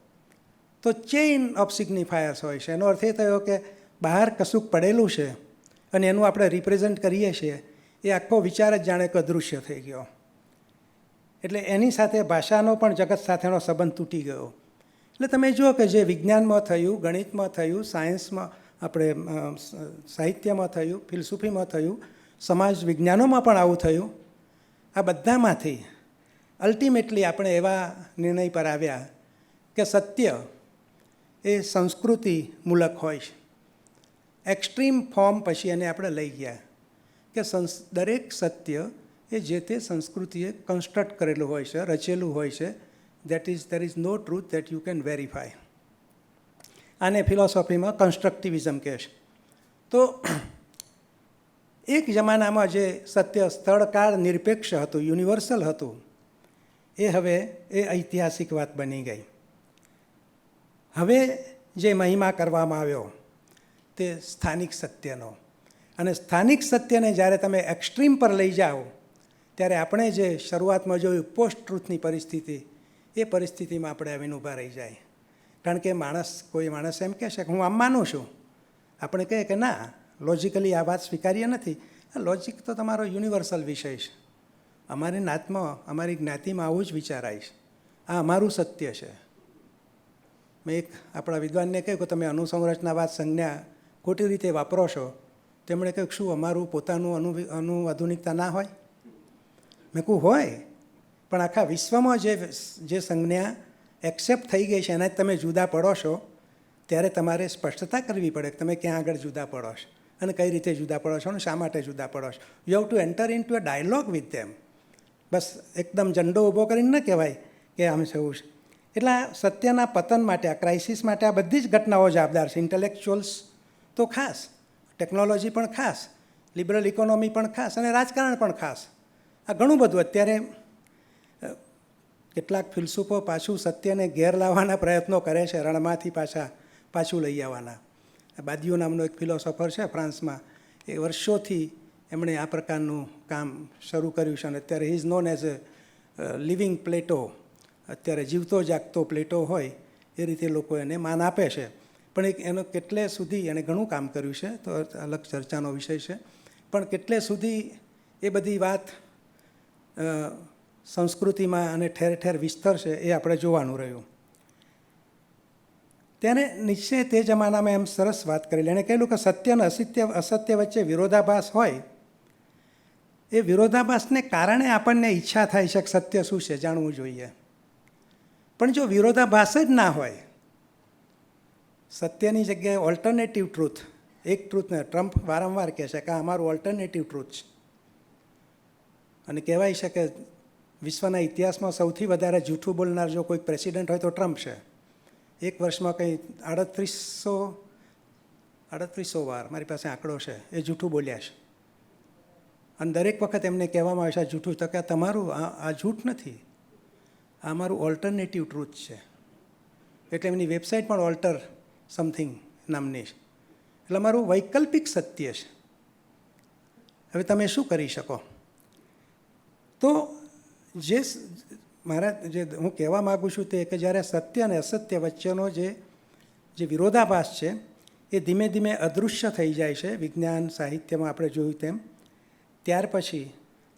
તો ચેઇન ઓફ સિગ્નિફાયર્સ હોય છે. એનો અર્થ એ થયો કે બહાર કશુંક પડેલું છે અને એનું આપણે રિપ્રેઝન્ટ કરીએ છીએ, એ આખો વિચાર જ જાણે કે અદૃશ્ય થઈ ગયો. એટલે એની સાથે ભાષાનો પણ જગત સાથેનો સંબંધ તૂટી ગયો. એટલે તમે જુઓ કે જે વિજ્ઞાનમાં થયું, ગણિતમાં થયું, સાયન્સમાં, આપણે સાહિત્યમાં થયું, ફિલસૂફીમાં થયું, સમાજ વિજ્ઞાનોમાં પણ આવું થયું. આ બધામાંથી અલ્ટિમેટલી આપણે એવા નિર્ણય પર આવ્યા કે સત્ય એ સંસ્કૃતિમૂલક હોય છે. એક્સ્ટ્રીમ ફોર્મ પછી એને આપણે લઈ ગયા કે દરેક સત્ય એ જે તે સંસ્કૃતિએ કન્સ્ટ્રક્ટ કરેલું હોય છે, રચેલું હોય છે. there is no truth that you can verify. આને ફિલોસોફીમાં કન્સ્ટ્રક્ટિવિઝમ કહે છે. તો એક જમાનામાં જે સત્ય સ્થળકાળ નિરપેક્ષ હતું, યુનિવર્સલ હતું, એ હવે એ ઐતિહાસિક વાત બની ગઈ. હવે જે મહિમા કરવામાં આવ્યો તે સ્થાનિક સત્યનો, અને સ્થાનિક સત્યને જ્યારે તમે એક્સ્ટ્રીમ પર લઈ જાઓ ત્યારે આપણે જે શરૂઆતમાં જોયું પોસ્ટ ટ્રુથની પરિસ્થિતિ, એ પરિસ્થિતિમાં આપણે આવીને ઊભા રહી જાય. કારણ કે કોઈ માણસ એમ કહેશે કે હું આમ માનું છું, આપણે કહીએ કે ના, લોજિકલી આ વાત સ્વીકાર્ય નથી. આ લોજિક તો તમારો યુનિવર્સલ વિષય છે. અમારી નાતમાં, અમારી જ્ઞાતિમાં આવું જ વિચારાય છે. આ અમારું સત્ય છે. મેં એક આપણા વિદ્વાનને કહ્યું કે તમે અનુસંરચનાવાદ સંજ્ઞા ખોટી રીતે વાપરો છો. તેમણે કહ્યું શું અમારું પોતાનું આધુનિકતા ના હોય? મેં કહું હોય, પણ આખા વિશ્વમાં જે સંજ્ઞા એક્સેપ્ટ થઈ ગઈ છે એના જ તમે જુદા પડો છો, ત્યારે તમારે સ્પષ્ટતા કરવી પડે કે તમે ક્યાં આગળ જુદા પડો છો અને કઈ રીતે જુદા પડો છો અને શા માટે જુદા પડો છો. You have to enter into a dialogue with them. બસ એકદમ ઝંડો ઊભો કરીને ન કહેવાય કે આમ છે એવું છે. એટલે સત્યના પતન માટે, આ ક્રાઇસિસ માટે આ બધી જ ઘટનાઓ જવાબદાર છે. ઇન્ટેલેક્ચ્યુઅલ્સ તો ખાસ, ટેકનોલોજી પણ ખાસ, લિબરલ ઇકોનોમી પણ ખાસ, અને રાજકારણ પણ ખાસ. આ ઘણું બધું અત્યારે કેટલાક ફિલસૂફો પાછું સત્યને ઘેર લાવવાના પ્રયત્નો કરે છે, રણમાંથી પાછું લઈ આવવાના. બાદિયો નામનો એક ફિલોસોફર છે ફ્રાન્સમાં, એ વર્ષોથી એમણે આ પ્રકારનું કામ શરૂ કર્યું છે અને અત્યારે he is known as a living પ્લેટો. અત્યારે જીવતો જાગતો પ્લેટો હોય એ રીતે લોકો એને માન આપે છે. પણ એનો કેટલે સુધી એણે ઘણું કામ કર્યું છે, તો અલગ ચર્ચાનો વિષય છે. પણ કેટલે સુધી એ બધી વાત સંસ્કૃતિમાં અને ઠેર ઠેર વિસ્તરશે એ આપણે જોવાનું રહ્યું. તેને નિશ્ચય તે જમાનામાં એમ સરસ વાત કરેલી. એણે કહેલું કે સત્ય અને અસત્ય વચ્ચે વિરોધાભાસ હોય, એ વિરોધાભાસને કારણે આપણને ઈચ્છા થાય છે કે સત્ય શું છે જાણવું જોઈએ. પણ જો વિરોધાભાસ જ ના હોય, સત્યની જગ્યાએ ઓલ્ટરનેટિવ ટ્રુથ, એક ટ્રુથને ટ્રમ્પ વારંવાર કહે છે કે આ અમારું ઓલ્ટરનેટિવ ટ્રુથ છે. અને કહેવાય છે કે વિશ્વના ઇતિહાસમાં સૌથી વધારે જૂઠું બોલનાર જો કોઈક પ્રેસિડેન્ટ હોય તો ટ્રમ્પ છે. એક વર્ષમાં કંઈ 3800 વાર, મારી પાસે આંકડો છે, એ જૂઠું બોલ્યા છે. અને દરેક વખત એમને કહેવામાં આવે છે આ જૂઠું, તો કે તમારું આ જૂઠ નથી, આ અમારું ઓલ્ટરનેટિવ ટ્રુથ છે. એટલે એમની વેબસાઇટ પણ ઓલ્ટર સમથિંગ નામની છે. એટલે અમારું વૈકલ્પિક સત્ય છે. હવે તમે શું કરી શકો? તો જે હું કહેવા માગું છું તે કે જ્યારે સત્ય અને અસત્ય વચ્ચેનો જે વિરોધાભાસ છે એ ધીમે ધીમે અદૃશ્ય થઈ જાય છે. વિજ્ઞાન સાહિત્યમાં આપણે જોયું તેમ, ત્યાર પછી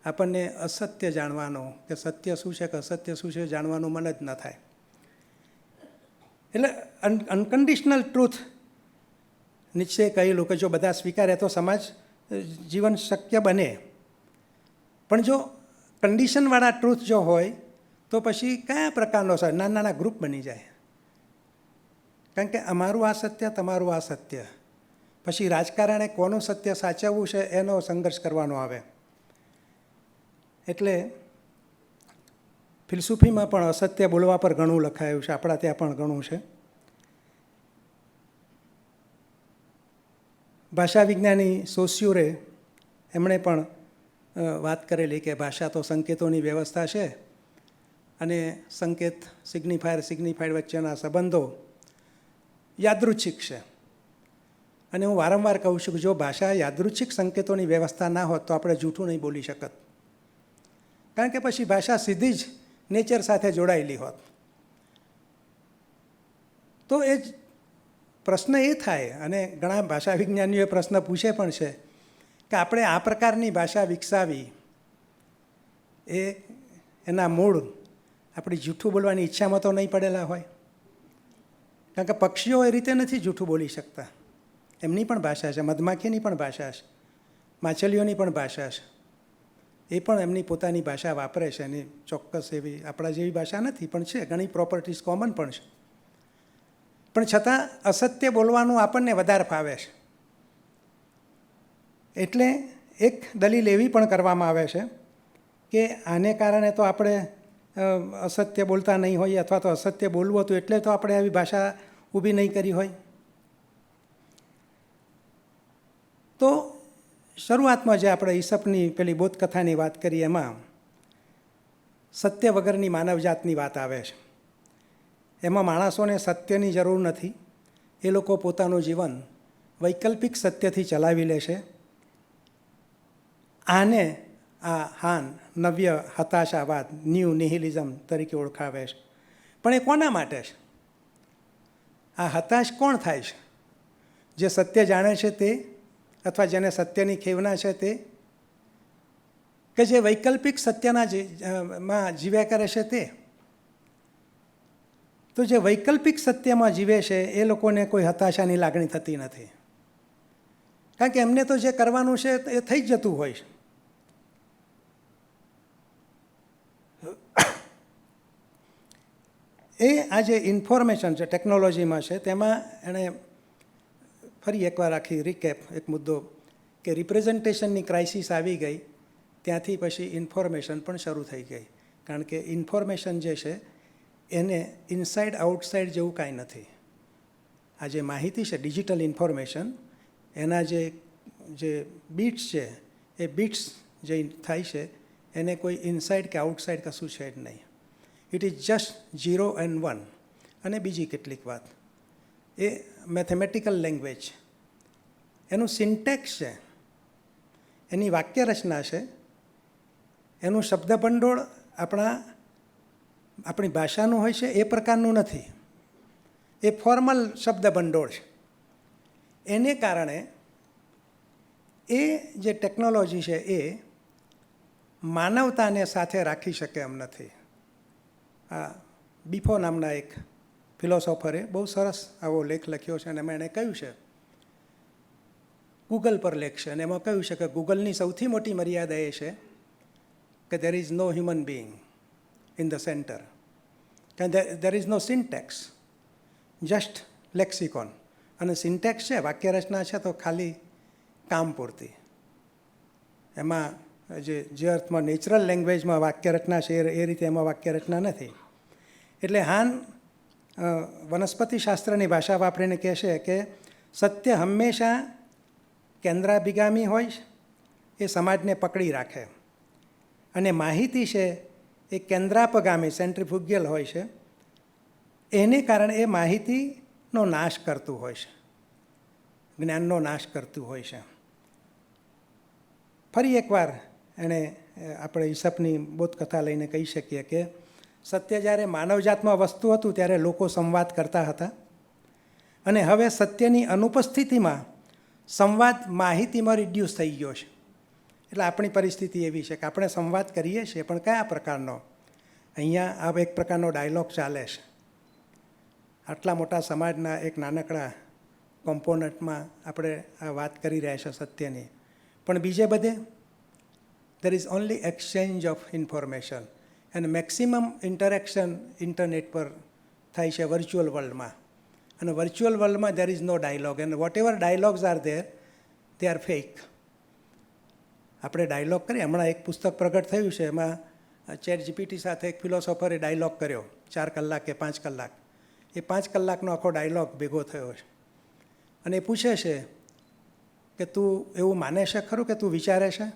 આપણને અસત્ય જાણવાનો કે સત્ય શું છે કે અસત્ય શું છે જાણવાનું મન જ ન થાય. એટલે અનકન્ડિશનલ ટ્રુથ નિશ્ચય કહેલું કે જો બધા સ્વીકારે તો સમાજ જીવન શક્ય બને. પણ જો કન્ડિશનવાળા ટ્રુથ જો હોય તો પછી કયા પ્રકારનો નાના નાના ગ્રુપ બની જાય. કારણ કે અમારું આ સત્ય, તમારું આ સત્ય, પછી રાજકારણે કોનું સત્ય સાચવવું છે એનો સંઘર્ષ કરવાનો આવે. એટલે ફિલસૂફીમાં પણ અસત્ય બોલવા પર ઘણું લખાયું છે, આપણા ત્યાં પણ ઘણું છે. ભાષા વિજ્ઞાની સોસ્યુરે એમણે પણ વાત કરેલી કે ભાષા તો સંકેતોની વ્યવસ્થા છે અને સંકેત સિગ્નિફાઈડ વચ્ચેના સંબંધો યાદૃચ્છિક છે. અને હું વારંવાર કહું છું કે જો ભાષા યાદૃચ્છિક સંકેતોની વ્યવસ્થા ના હોત તો આપણે જૂઠું નહીં બોલી શકત. કારણ કે પછી ભાષા સીધી જ નેચર સાથે જોડાયેલી હોત. તો એ જ પ્રશ્ન એ થાય, અને ઘણા ભાષા વિજ્ઞાનીઓએ પ્રશ્ન પૂછે પણ છે કે આપણે આ પ્રકારની ભાષા વિકસાવી એના મૂળ આપણી જૂઠું બોલવાની ઈચ્છામાં તો નહીં પડેલા હોય. કારણ કે પક્ષીઓ એ રીતે નથી જૂઠું બોલી શકતા. એમની પણ ભાષા છે, મધમાખીની પણ ભાષા છે, માછલીઓની પણ ભાષા છે. એ પણ એમની પોતાની ભાષા વાપરે છે. એની ચોક્કસ એવી આપણા જેવી ભાષા નથી પણ છે, ઘણી પ્રોપર્ટીઝ કોમન પણ છે. પણ છતાં અસત્ય બોલવાનું આપણને વધારે ફાવે છે. એટલે એક દલીલ એવી પણ કરવામાં આવે છે કે આને કારણે તો આપણે અસત્ય બોલતા નહીં હોઈએ, અથવા તો અસત્ય બોલવું હતું એટલે તો આપણે આવી ભાષા ઊભી નહીં કરી હોય. તો શરૂઆતમાં જે આપણે ઈસપની પેલી બોધકથાની વાત કરી એમાં સત્ય વગરની માનવજાતની વાત આવે છે. એમાં માણસોને સત્યની જરૂર નથી. એ લોકો પોતાનું જીવન વૈકલ્પિક સત્યથી ચલાવી લે છે. આને નવ્ય હતાશાવાદ, ન્યૂ નિહિલિઝમ તરીકે ઓળખાવે છે. પણ એ કોના માટે છે? આ હતાશ કોણ થાય છે? જે સત્ય જાણે છે તે, અથવા જેને સત્યની ખેવના છે તે, કે જે વૈકલ્પિક સત્યના માં જીવ્યા કરે છે તે? તો જે વૈકલ્પિક સત્યમાં જીવે છે એ લોકોને કોઈ હતાશાની લાગણી થતી નથી. કારણ કે એમને તો જે કરવાનું છે એ થઈ જ જતું હોય છે. એ આ જે ઇન્ફોર્મેશન છે ટેકનોલોજીમાં છે તેમાં એણે ફરી એકવાર આખી રિકેપ, એક મુદ્દો કે રિપ્રેઝન્ટેશનની ક્રાઇસિસ આવી ગઈ, ત્યાંથી પછી ઇન્ફોર્મેશન પણ શરૂ થઈ ગઈ. કારણ કે ઇન્ફોર્મેશન જે છે એને ઇનસાઇડ આઉટસાઇડ જેવું કાંઈ નથી. આ જે માહિતી છે ડિજિટલ ઇન્ફોર્મેશન, એના જે બીટ્સ છે એ બીટ્સ જે થાય છે એને કોઈ ઇનસાઇડ કે આઉટસાઇડ કશું છે જ નહીં. It is just 0 and 1. અને બીજી કેટલીક વાત, એ મેથેમેટિકલ લેંગ્વેજ, એનું સિન્ટેક્સ છે, એની વાક્ય રચના છે, એનું શબ્દભંડોળ આપણી ભાષાનું હોય છે એ પ્રકારનું નથી. એ ફોર્મલ શબ્દભંડોળ છે. એને કારણે એ જે ટેકનોલોજી છે એ માનવતાને સાથે રાખી શકે એમ નથી. આ બીફો નામના એક ફિલોસોફરે બહુ સરસ આવો લેખ લખ્યો છે, અને એમાં એણે કહ્યું છે, ગૂગલ પર લેખ છે, અને એમાં કહ્યું છે કે ગૂગલની સૌથી મોટી મર્યાદા એ છે કે there is no human being in the centre. કારણ there is no syntax, just lexicon. અને સિન્ટેક્સ છે, વાક્યરચના છે, તો ખાલી કામ પૂરતી. એમાં જે અર્થમાં નેચરલ લેંગ્વેજમાં વાક્યરચના છે એ રીતે એમાં વાક્યરચના નથી. એટલે હાન વનસ્પતિશાસ્ત્રની ભાષા વાપરીને કહેશે કે સત્ય હંમેશા કેન્દ્રાભિગામી હોય, એ સમાજને પકડી રાખે, અને માહિતી છે એ કેન્દ્રાપગામી સેન્ટ્રીફ્યુગલ હોય છે, એને કારણે એ માહિતીનો નાશ કરતું હોય છે, જ્ઞાનનો નાશ કરતું હોય છે. ફરી એકવાર એણે આપણે ઈસપની બોધકથા લઈને કહી શકીએ કે સત્ય જ્યારે માનવજાતમાં વસ્તુ હતું ત્યારે લોકો સંવાદ કરતા હતા, અને હવે સત્યની અનુપસ્થિતિમાં સંવાદ માહિતીમાં રિડ્યુસ થઈ ગયો છે. એટલે આપણી પરિસ્થિતિ એવી છે કે આપણે સંવાદ કરીએ છીએ, પણ કયા પ્રકારનો? અહીંયા આ એક પ્રકારનો ડાયલોગ ચાલે છે. આટલા મોટા સમાજના એક નાનકડા કોમ્પોનન્ટમાં આપણે આ વાત કરી રહ્યા છીએ સત્યની, પણ બીજે બધે there is only exchange of information, and maximum interaction internet પર થાય છે વર્ચ્યુઅલ વર્લ્ડમાં. અને વર્ચ્યુઅલ વર્લ્ડમાં there is no dialogue, and whatever dialogues are there, they are fake. આપણે ડાયલોગ કરીએ, હમણાં એક પુસ્તક પ્રગટ થયું છે, એમાં ચેટ જીપીટી સાથે એક ફિલોસોફરે ડાયલોગ કર્યો 4 કલાક કે 5 કલાક. એ 5 કલાકનો આખો ડાયલોગ ભેગો થયો છે, અને એ પૂછે છે કે તું એવું માને છે ખરું કે તું વિચારે છે?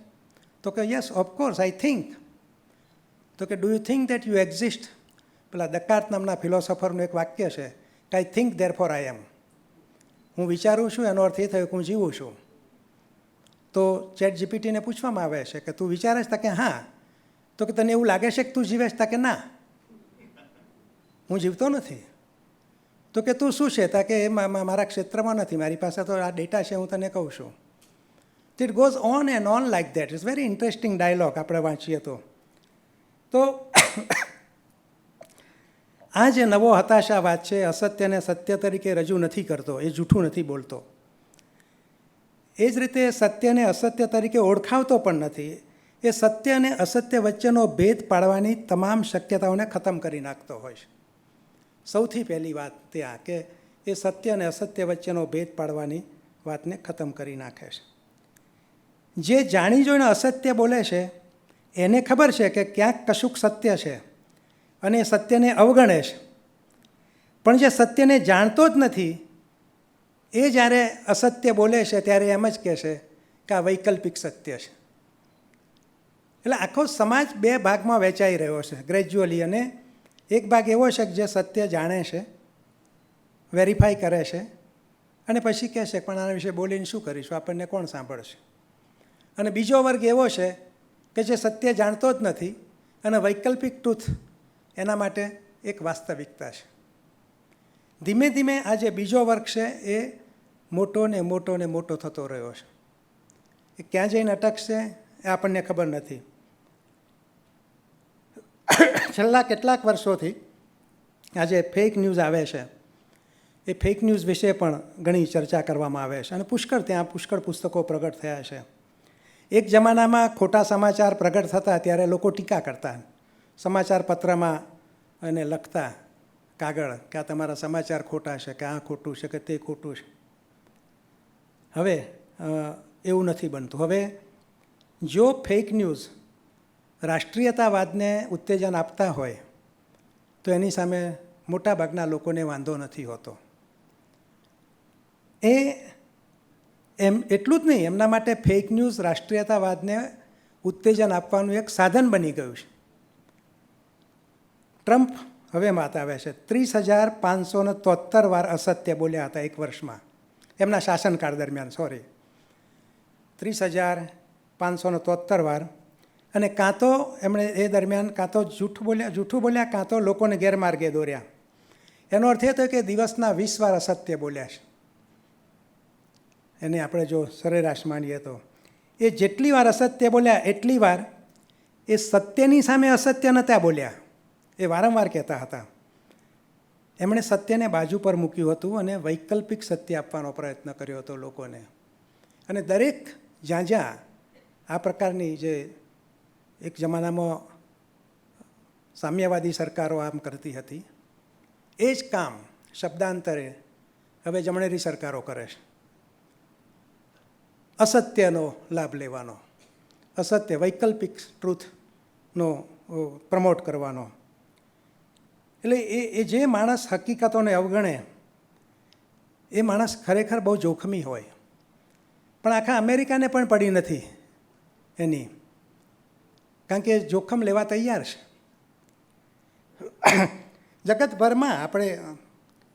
તો કે યસ, ઓફકોર્સ આઈ થિંક. તો કે do you think that you exist? પેલા દકાર્ત નામના ફિલોસોફરનું એક વાક્ય છે કે I think there four I એમ. હું વિચારું છું, એનો અર્થ એ થયો કે હું જીવું છું. તો ચેટ જીપીટીને પૂછવામાં આવે છે કે તું વિચારે છે? કે હા. તો કે તને એવું લાગે છે કે તું જીવે છે? કે ના, હું જીવતો નથી. તો કે તું શું છે? કે એ મારા ક્ષેત્રમાં નથી, મારી પાસે તો આ ડેટા છે, હું તને કહું છું. It goes on and on like that. It's very interesting dialogue આપણે વાંચીએ તો આ જે નવો હતાશાવાદ છે, અસત્યને સત્ય તરીકે રજૂ નથી કરતો, એ જૂઠું નથી બોલતો. એ જ રીતે સત્યને અસત્ય તરીકે ઓળખાવતો પણ નથી. એ સત્ય અને અસત્ય વચ્ચેનો ભેદ પાડવાની તમામ શક્યતાઓને ખતમ કરી નાખતો હોય છે. સૌથી પહેલી વાત ત્યાં કે એ સત્ય અને અસત્ય વચ્ચેનો ભેદ પાડવાની વાતને ખતમ કરી નાખે છે. જે જાણી જોઈને અસત્ય બોલે છે એને ખબર છે કે ક્યાંક કશુંક સત્ય છે, અને એ સત્યને અવગણે છે. પણ જે સત્યને જાણતો જ નથી, એ જ્યારે અસત્ય બોલે છે ત્યારે એમ જ કહે છે કે આ વૈકલ્પિક સત્ય છે. એટલે આખો સમાજ 2 ભાગમાં વહેંચાઈ રહ્યો છે ગ્રેજ્યુઅલી. અને એક ભાગ એવો છે કે જે સત્ય જાણે છે, વેરીફાઈ કરે છે, અને પછી કહે છે પણ આના વિશે બોલીને શું કરીશું, આપણને કોણ સાંભળશે. અને બીજો વર્ગ એવો છે કે જે સત્ય જાણતો જ નથી, અને વૈકલ્પિક ટ્રુથ એના માટે એક વાસ્તવિકતા છે. ધીમે ધીમે આ જે બીજો વર્ગ છે એ મોટો ને મોટો ને મોટો થતો રહ્યો છે. એ ક્યાં જઈને અટકશે એ આપણને ખબર નથી. છેલ્લા કેટલાક વર્ષોથી આ જે ફેક ન્યૂઝ આવે છે, એ ફેક ન્યૂઝ વિશે પણ ઘણી ચર્ચા કરવામાં આવે છે, અને ત્યાં પુષ્કળ પુસ્તકો પ્રગટ થયા છે. એક જમાનામાં ખોટા સમાચાર પ્રગટ થતા ત્યારે લોકો ટીકા કરતા, સમાચાર પત્રમાં અને લખતા કાગળ કે આ તમારા સમાચાર ખોટા છે, કે આ ખોટું છે, કે તે ખોટું છે. હવે એવું નથી બનતું. હવે જો ફેક ન્યૂઝ રાષ્ટ્રીયતાવાદને ઉત્તેજન આપતા હોય તો એની સામે મોટાભાગના લોકોને વાંધો નથી હોતો. એટલું જ નહીં, એમના માટે ફેક ન્યૂઝ રાષ્ટ્રીયતાવાદને ઉત્તેજન આપવાનું એક સાધન બની ગયું છે. ટ્રમ્પ હવે વાત આવે છે 30,573 વાર અસત્ય બોલ્યા હતા એક વર્ષમાં, એમના શાસનકાળ દરમિયાન. 30,573 વાર. અને કાં તો એમણે એ દરમિયાન કાં તો જૂઠું બોલ્યા કાં તો લોકોને ગેરમાર્ગે દોર્યા. એનો અર્થ એ થયો કે દિવસના 20 વાર અસત્ય બોલ્યા છે. એને આપણે જો સરેરાશ માનીએ તો એ જેટલી વાર અસત્ય બોલ્યા એટલી વાર એ સત્યની સામે અસત્ય નહોતા બોલ્યા, એ વારંવાર કહેતા હતા. એમણે સત્યને બાજુ પર મૂક્યું હતું અને વૈકલ્પિક સત્ય આપવાનો પ્રયત્ન કર્યો હતો લોકોને. અને દરેક જ્યાં આ પ્રકારની જે એક જમાનામાં સામ્યવાદી સરકારો આમ કરતી હતી, એ જ કામ શબ્દાંતરે હવે જમણેરી સરકારો કરે છે. અસત્યનો લાભ લેવાનો, અસત્ય વૈકલ્પિક ટ્રુથનો પ્રમોટ કરવાનો. એટલે એ જે માણસ હકીકતોને અવગણે એ માણસ ખરેખર બહુ જોખમી હોય. પણ આખા અમેરિકાને પણ પડી નથી એની, કારણ કે જોખમ લેવા તૈયાર છે. જગતભરમાં આપણે,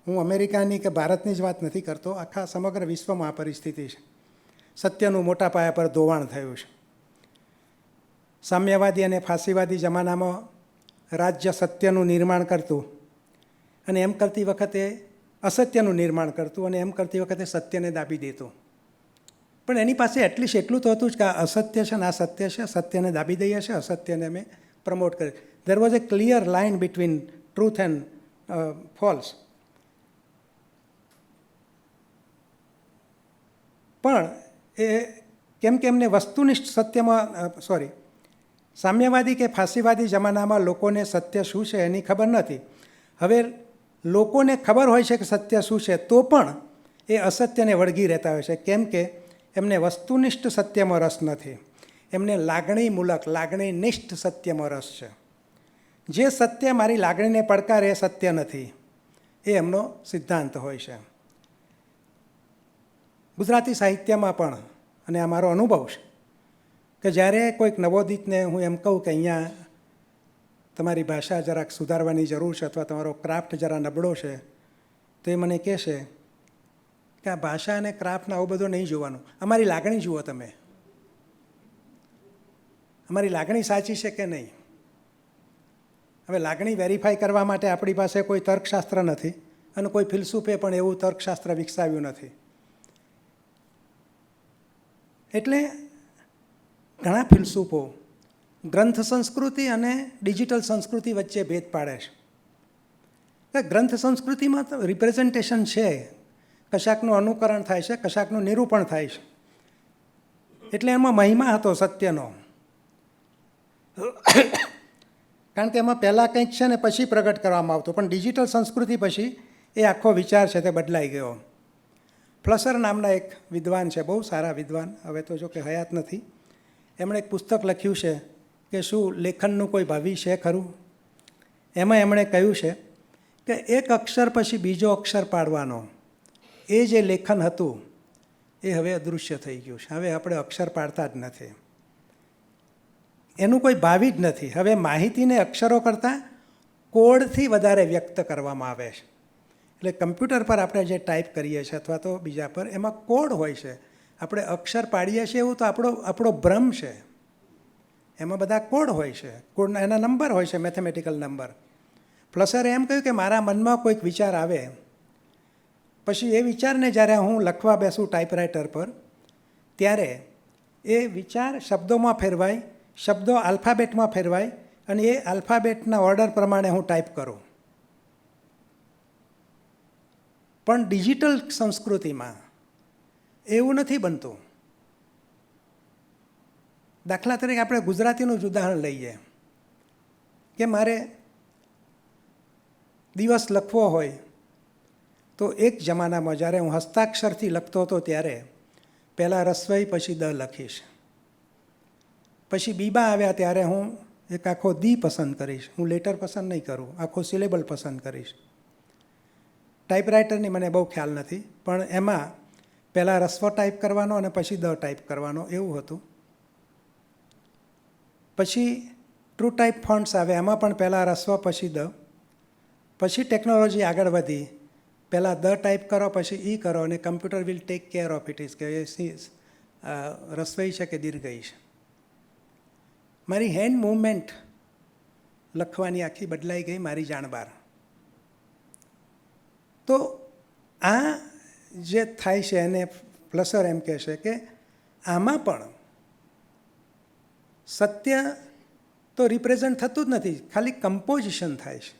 હું અમેરિકાની કે ભારતની જ વાત નથી કરતો, આખા સમગ્ર વિશ્વમાં આ પરિસ્થિતિ છે. સત્યનું મોટા પાયા પર ધોવાણ થયું છે. સામ્યવાદી અને ફાંસીવાદી જમાનામાં રાજ્ય સત્યનું નિર્માણ કરતું અને એમ કરતી વખતે અસત્યનું નિર્માણ કરતું અને એમ કરતી વખતે સત્યને દાબી દેતું. પણ એની પાસે એટલીસ્ટ એટલું તો હતું જ કે આ અસત્ય છે ને આ સત્ય છે, સત્યને દાબી દઈએ છીએ, અસત્યને અમે પ્રમોટ કરીએ. There was A clear line between truth and false. પણ એ કેમ કે એમને વસ્તુનિષ્ઠ સત્યમાં સામ્યવાદી કે ફાંસીવાદી જમાનામાં લોકોને સત્ય શું છે એની ખબર નથી. હવે લોકોને ખબર હોય છે કે સત્ય શું છે, તો પણ એ અસત્યને વળગી રહેતા હોય છે. કેમ કે એમને વસ્તુનિષ્ઠ સત્યમાં રસ નથી, એમને લાગણીમૂલક, લાગણીનિષ્ઠ સત્યમાં રસ છે. જે સત્ય મારી લાગણીને પડકારે એ સત્ય નથી, એ એમનો સિદ્ધાંત હોય છે. ગુજરાતી સાહિત્યમાં પણ, અને આ મારો અનુભવ છે, કે જ્યારે કોઈક નવોદિતને હું એમ કહું કે અહીંયા તમારી ભાષા જરાક સુધારવાની જરૂર છે અથવા તમારો ક્રાફ્ટ જરા નબળો છે, તો એ મને કહેશે કે આ ભાષા અને ક્રાફ્ટને આવું બધું નહીં જોવાનું, અમારી લાગણી જુઓ તમે, અમારી લાગણી સાચી છે કે નહીં. હવે લાગણી વેરીફાઈ કરવા માટે આપણી પાસે કોઈ તર્કશાસ્ત્ર નથી અને કોઈ ફિલસૂફે પણ એવું તર્કશાસ્ત્ર વિકસાવ્યું નથી. એટલે ઘણા ફિલસૂફો ગ્રંથ સંસ્કૃતિ અને ડિજિટલ સંસ્કૃતિ વચ્ચે ભેદ પાડે છે. ગ્રંથ સંસ્કૃતિમાં તો રિપ્રેઝન્ટેશન છે, કશાકનું અનુકરણ થાય છે, કશાકનું નિરૂપણ થાય છે, એટલે એમાં મહિમા હતો સત્યનો. કારણ કે એમાં પહેલાં કંઈક છે ને પછી પ્રગટ કરવામાં આવતું, પણ ડિજિટલ સંસ્કૃતિ પછી એ આખો વિચાર છે તે બદલાઈ ગયો. ફ્લસર નામના એક વિદ્વાન છે, બહુ સારા વિદ્વાન, હવે તો જો કે હયાત નથી. એમણે એક પુસ્તક લખ્યું છે કે શું લેખનનું કોઈ ભાવિ છે ખરું. એમાં એમણે કહ્યું છે કે એક અક્ષર પછી બીજો અક્ષર પાડવાનો એ જે લેખન હતું એ હવે અદૃશ્ય થઈ ગયું છે. હવે આપણે અક્ષર પાડતા જ નથી, એનું કોઈ ભાવિ જ નથી. હવે માહિતીને અક્ષરો કરતાં કોડથી વધારે વ્યક્ત કરવામાં આવે છે. એટલે કમ્પ્યુટર પર આપણે જે ટાઈપ કરીએ છીએ અથવા તો બીજા પર, એમાં કોડ હોય છે. આપણે અક્ષર પાડીએ છીએ એવું તો આપણો ભ્રમ છે. એમાં બધા કોડ હોય છે, કોડના એના નંબર હોય છે, મેથેમેટિકલ નંબર. ફ્લસરે એમ કહ્યું કે મારા મનમાં કોઈક વિચાર આવે, પછી એ વિચારને જ્યારે હું લખવા બેસું ટાઈપરાઇટર પર, ત્યારે એ વિચાર શબ્દોમાં ફેરવાય, શબ્દો આલ્ફાબેટમાં ફેરવાય અને એ આલ્ફાબેટના ઓર્ડર પ્રમાણે હું ટાઈપ કરું. પણ ડિજિટલ સંસ્કૃતિમાં એવું નથી બનતું. દાખલા તરીકે આપણે ગુજરાતીનું જ ઉદાહરણ લઈએ કે મારે દિવસ લખવો હોય તો એક જમાનામાં જ્યારે હું હસ્તાક્ષરથી લખતો હતો ત્યારે પહેલાં રસવઈ પછી દ લખીશ, પછી બીબા આવ્યા ત્યારે હું એક આખો દી પસંદ કરીશ, હું લેટર પસંદ નહીં કરું, આખો સિલેબલ પસંદ કરીશ. ટાઈપરાઇટરની મને બહુ ખ્યાલ નથી, પણ એમાં પહેલાં રસ્વ ટાઈપ કરવાનો અને પછી દ ટાઈપ કરવાનો એવું હતું. પછી ટ્રુ ટાઈપ ફોન્ટ્સ આવે, એમાં પણ પહેલાં રસ્વ પછી દ. પછી ટેકનોલોજી આગળ વધી, પહેલાં દ ટાઈપ કરો પછી ઈ કરો અને computer will take care of it is કે એ રસવઈ છે કે દીર્ઘઈ છે. મારી હેન્ડ મૂવમેન્ટ લખવાની આખી બદલાઈ ગઈ, મારી જાણબાર. તો આ જે થાય છે એને ફ્લસર એમ કહે છે કે આમાં પણ સત્ય તો રિપ્રેઝન્ટ થતું જ નથી, ખાલી કમ્પોઝિશન થાય છે.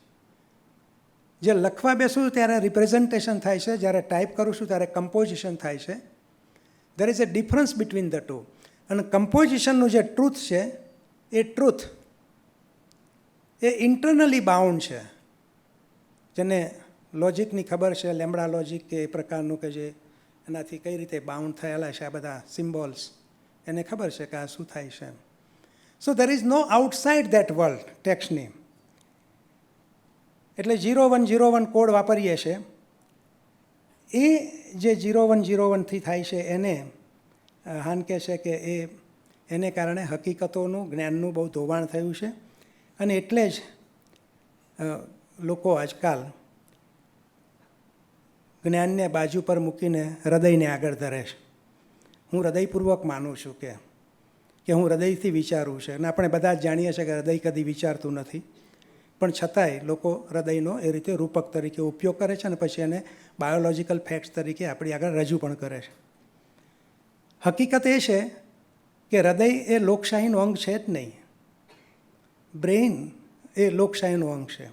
જે લખવા બેસું ત્યારે રિપ્રેઝન્ટેશન થાય છે, જ્યારે ટાઈપ કરું છું ત્યારે કમ્પોઝિશન થાય છે. There is a difference between the two. અને કમ્પોઝિશનનું જે ટ્રુથ છે એ ટ્રુથ એ ઇન્ટરનલી બાઉન્ડ છે, જેને લોજિકની ખબર છે, લેમ્બડા લોજિક કે એ પ્રકારનું કે જે એનાથી કઈ રીતે બાઉન્ડ થયેલા છે આ બધા સિમ્બોલ્સ, એને ખબર છે કે આ શું થાય છે. So there is no outside that world ટેક્સ્ટની. એટલે 0101 કોડ વાપરીએ છીએ, એ જે 0101થી થાય છે એને હાન કહે છે કે એને કારણે હકીકતોનું જ્ઞાનનું બહુ ધોવાણ થયું છે. અને એટલે જ લોકો આજકાલ જ્ઞાનને બાજુ પર મૂકીને હૃદયને આગળ ધરે છે. હું હૃદયપૂર્વક માનું છું કે હું હૃદયથી વિચારું છે, અને આપણે બધા જ જાણીએ છીએ કે હૃદય કદી વિચારતું નથી, પણ છતાંય લોકો હૃદયનો એ રીતે રૂપક તરીકે ઉપયોગ કરે છે અને પછી એને બાયોલોજિકલ ફેક્ટ્સ તરીકે આપણી આગળ રજૂ પણ કરે છે. હકીકત એ છે કે હૃદય એ લોકશાહીનું અંગ છે જ નહીં, બ્રેઇન એ લોકશાહીનું અંગ છે,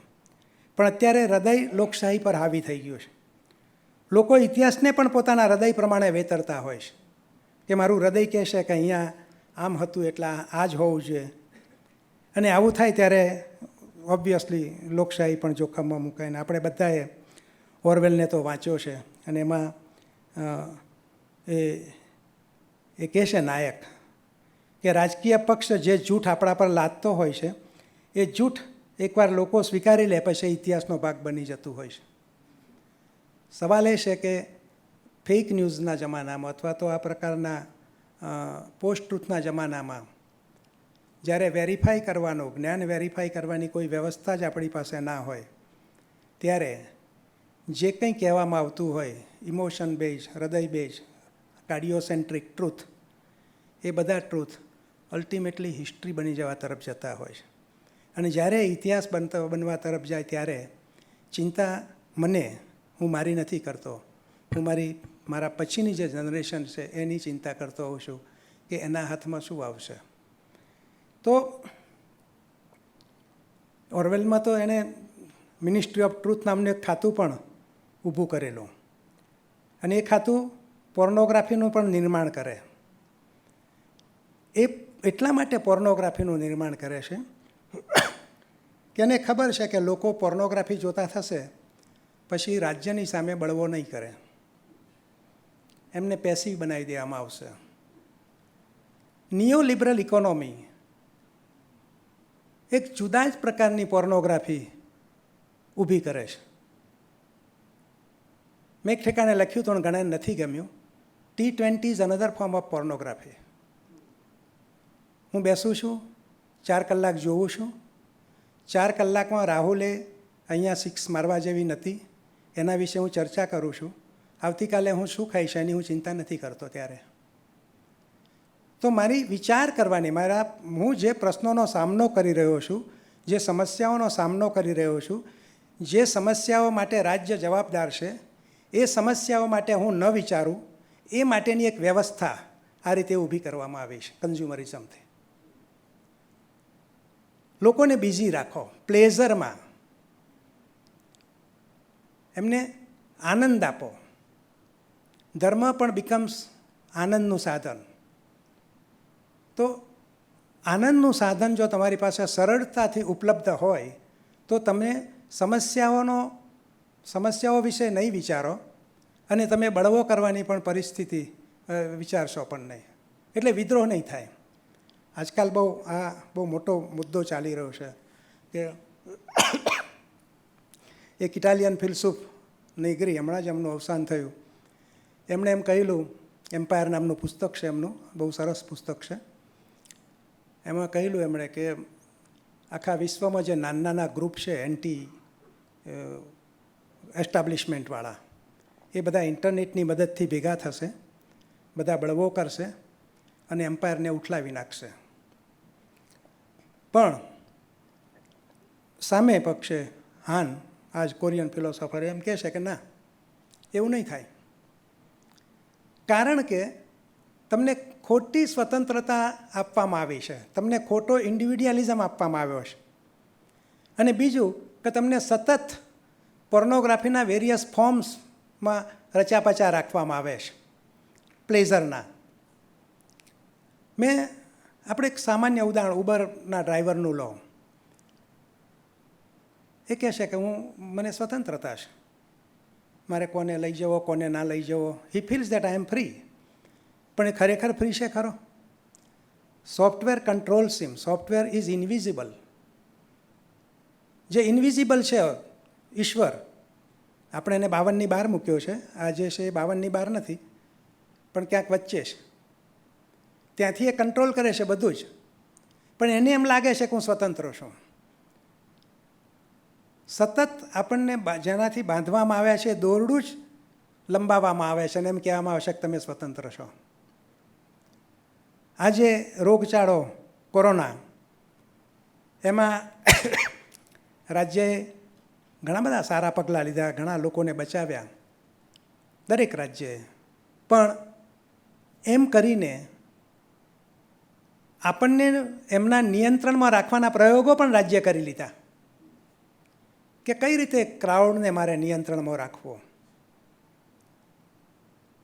પણ અત્યારે હૃદય લોકશાહી પર હાવી થઈ ગયું છે. લોકો ઇતિહાસને પણ પોતાના હૃદય પ્રમાણે વેતરતા હોય છે કે મારું હૃદય કહેશે કે અહીંયા આમ હતું એટલે આ જ હોવું જોઈએ, અને આવું થાય ત્યારે ઓબ્વિયસલી લોકશાહી પણ જોખમમાં મુકાય. ને આપણે બધાએ ઓરવેલને તો વાંચ્યો છે, અને એમાં એ કહે છે નાયક કે રાજકીય પક્ષ જે જૂઠ આપણા પર લાદતો હોય છે એ જૂઠ એકવાર લોકો સ્વીકારી લે પછી ઇતિહાસનો ભાગ બની જતું હોય છે. સવાલ એ છે કે ફેક ન્યૂઝના જમાનામાં અથવા તો આ પ્રકારના પોસ્ટ ટ્રુથના જમાનામાં જ્યારે વેરીફાઈ કરવાનો, જ્ઞાન વેરીફાઈ કરવાની કોઈ વ્યવસ્થા જ આપણી પાસે ના હોય, ત્યારે જે કંઈ કહેવામાં આવતું હોય ઇમોશન બેઝ, હૃદય બેઝ, કાર્ડિયોસેન્ટ્રિક ટ્રુથ, એ બધા ટ્રુથ અલ્ટિમેટલી હિસ્ટ્રી બની જવા તરફ જતા હોય છે. અને જ્યારે ઇતિહાસ બનવા તરફ જાય ત્યારે ચિંતા હું મારી નથી કરતો, હું મારા પછીની જે જનરેશન છે એની ચિંતા કરતો હોઉં છું કે એના હાથમાં શું આવશે. તો ઓરવેલમાં તો એણે મિનિસ્ટ્રી ઓફ ટ્રુથ નામનું એક ખાતું પણ ઊભું કરેલું, અને એ ખાતું પોર્નોગ્રાફીનું પણ નિર્માણ કરે. એ એટલા માટે પોર્નોગ્રાફીનું નિર્માણ કરે છે કે એને ખબર છે કે લોકો પોર્નોગ્રાફી જોતા થશે પછી રાજ્યની સામે બળવો નહીં કરે, એમને પેસિવ બનાવી દેવામાં આવશે. નિયો લિબરલ ઇકોનોમી એક જુદા જ પ્રકારની પોર્નોગ્રાફી ઊભી કરે છે. મેં એક ઠેકાણે લખ્યું તો ઘણાને નથી ગમ્યું, T20 is another form of pornography. હું બેસું છું, 4 કલાક જોઉં છું, 4 કલાકમાં રાહુલે અહીંયા 6 મારવા જેવી નથી એના વિશે હું ચર્ચા કરું છું, આવતીકાલે હું શું ખાઈશ એની હું ચિંતા નથી કરતો. ત્યારે તો મારી વિચાર કરવાની, હું જે પ્રશ્નોનો સામનો કરી રહ્યો છું, જે સમસ્યાઓનો સામનો કરી રહ્યો છું, જે સમસ્યાઓ માટે રાજ્ય જવાબદાર છે, એ સમસ્યાઓ માટે હું ન વિચારું એ માટેની એક વ્યવસ્થા આ રીતે ઊભી કરવામાં આવી છે કન્ઝ્યુમરિઝમથી. લોકોને બિઝી રાખો, પ્લેઝરમાં એમને આનંદ આપો. ધર્મ પણ બીકમ્સ આનંદનું સાધન. તો આનંદનું સાધન જો તમારી પાસે સરળતાથી ઉપલબ્ધ હોય તો તમે સમસ્યાઓ વિશે નહીં વિચારો, અને તમે બળવો કરવાની પણ પરિસ્થિતિ વિચારશો પણ નહીં, એટલે વિદ્રોહ નહીં થાય. આજકાલ બહુ મોટો મુદ્દો ચાલી રહ્યો છે કે એક ઇટાલિયન ફિલસૂફ નેગ્રી, હમણાં જ એમનું અવસાન થયું, એમણે એમ કહેલું, એમ્પાયર નામનું પુસ્તક છે એમનું, બહુ સરસ પુસ્તક છે. એમાં કહેલું એમણે કે આખા વિશ્વમાં જે નાના ગ્રુપ છે એન્ટી એસ્ટાબ્લિશમેન્ટવાળા, એ બધા ઇન્ટરનેટની મદદથી ભેગા થશે, બધા બળવો કરશે અને એમ્પાયરને ઉઠલાવી નાખશે. પણ સામે પક્ષે હાન, આજ કોરિયન ફિલોસોફર, એમ કહે છે કે ના, એવું નહીં થાય. કારણ કે તમને ખોટી સ્વતંત્રતા આપવામાં આવી છે, તમને ખોટો ઇન્ડિવિડ્યુઅલિઝમ આપવામાં આવ્યો છે, અને બીજું કે તમને સતત પોર્નોગ્રાફીના વેરિયસ ફોર્મ્સમાં રચાપચા રાખવામાં આવે છે પ્લેઝરના. આપણે એક સામાન્ય ઉદાહરણ ઉબરના ડ્રાઈવરનું લો. એ કહે છે કે મને સ્વતંત્રતા છે, મારે કોને લઈ જવો કોને ના લઈ જવો. He feels that I am free. પણ એ ખરેખર ફ્રી છે ખરો? Software controls him. Software is invisible. જે ઇનવિઝિબલ છે ઈશ્વર, આપણે એને 52ની બહાર મૂક્યો છે. આ જે છે એ 52ની બહાર નથી, પણ ક્યાંક વચ્ચે છે. ત્યાંથી એ કંટ્રોલ કરે છે બધું જ. પણ એને એમ લાગે છે કે હું સ્વતંત્ર છું. સતત આપણને જેનાથી બાંધવામાં આવ્યા છે દોરડું જ લંબાવવામાં આવે છે અને એમ કહેવામાં આવે છે કે તમે સ્વતંત્ર છો. આજે રોગચાળો કોરોના, એમાં રાજ્યએ ઘણા બધા સારા પગલાં લીધા, ઘણા લોકોને બચાવ્યા, દરેક રાજ્યએ. પણ એમ કરીને આપણને એમના નિયંત્રણમાં રાખવાના પ્રયોગો પણ રાજ્ય કરી લીધા કે કઈ રીતે ક્રાઉડને મારે નિયંત્રણમાં રાખવો.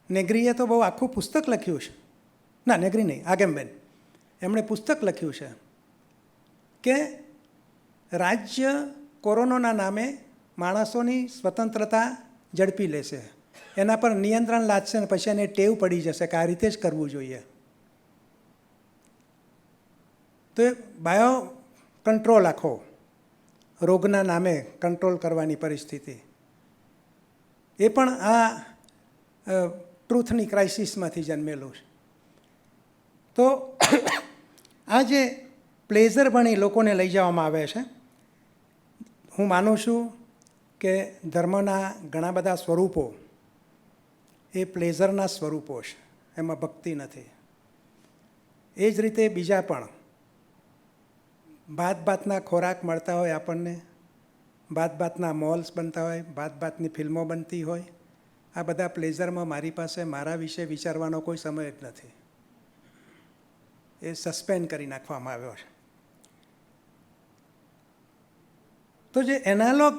નેગ્રીએ તો બહુ આખું પુસ્તક લખ્યું છે. ના, નેગ્રી નહીં, આગેમબેન, એમણે પુસ્તક લખ્યું છે કે રાજ્ય કોરોનાના નામે માણસોની સ્વતંત્રતા ઝડપી લેશે, એના પર નિયંત્રણ લાદશે ને પછી એને ટેવ પડી જશે કે આ રીતે જ કરવું જોઈએ. તો એ બાયો કંટ્રોલ આખો રોગના નામે કંટ્રોલ કરવાની પરિસ્થિતિ, એ પણ આ ટ્રુથની ક્રાઇસિસમાંથી જન્મેલું છે. તો આ જે પ્લેઝર ભણી લોકોને લઈ જવામાં આવે છે, હું માનું છું કે ધર્મના ઘણા બધા સ્વરૂપો એ પ્લેઝરના સ્વરૂપો છે, એમાં ભક્તિ નથી. એ જ રીતે બીજા પણ ભાતના ખોરાક મળતા હોય આપણને, ભાતના મોલ્સ બનતા હોય, ભાતની ફિલ્મો બનતી હોય, આ બધા પ્લેઝરમાં મારી પાસે મારા વિશે વિચારવાનો કોઈ સમય જ નથી. એ સસ્પેન્ડ કરી નાખવામાં આવ્યો છે. તો જે એનાલોગ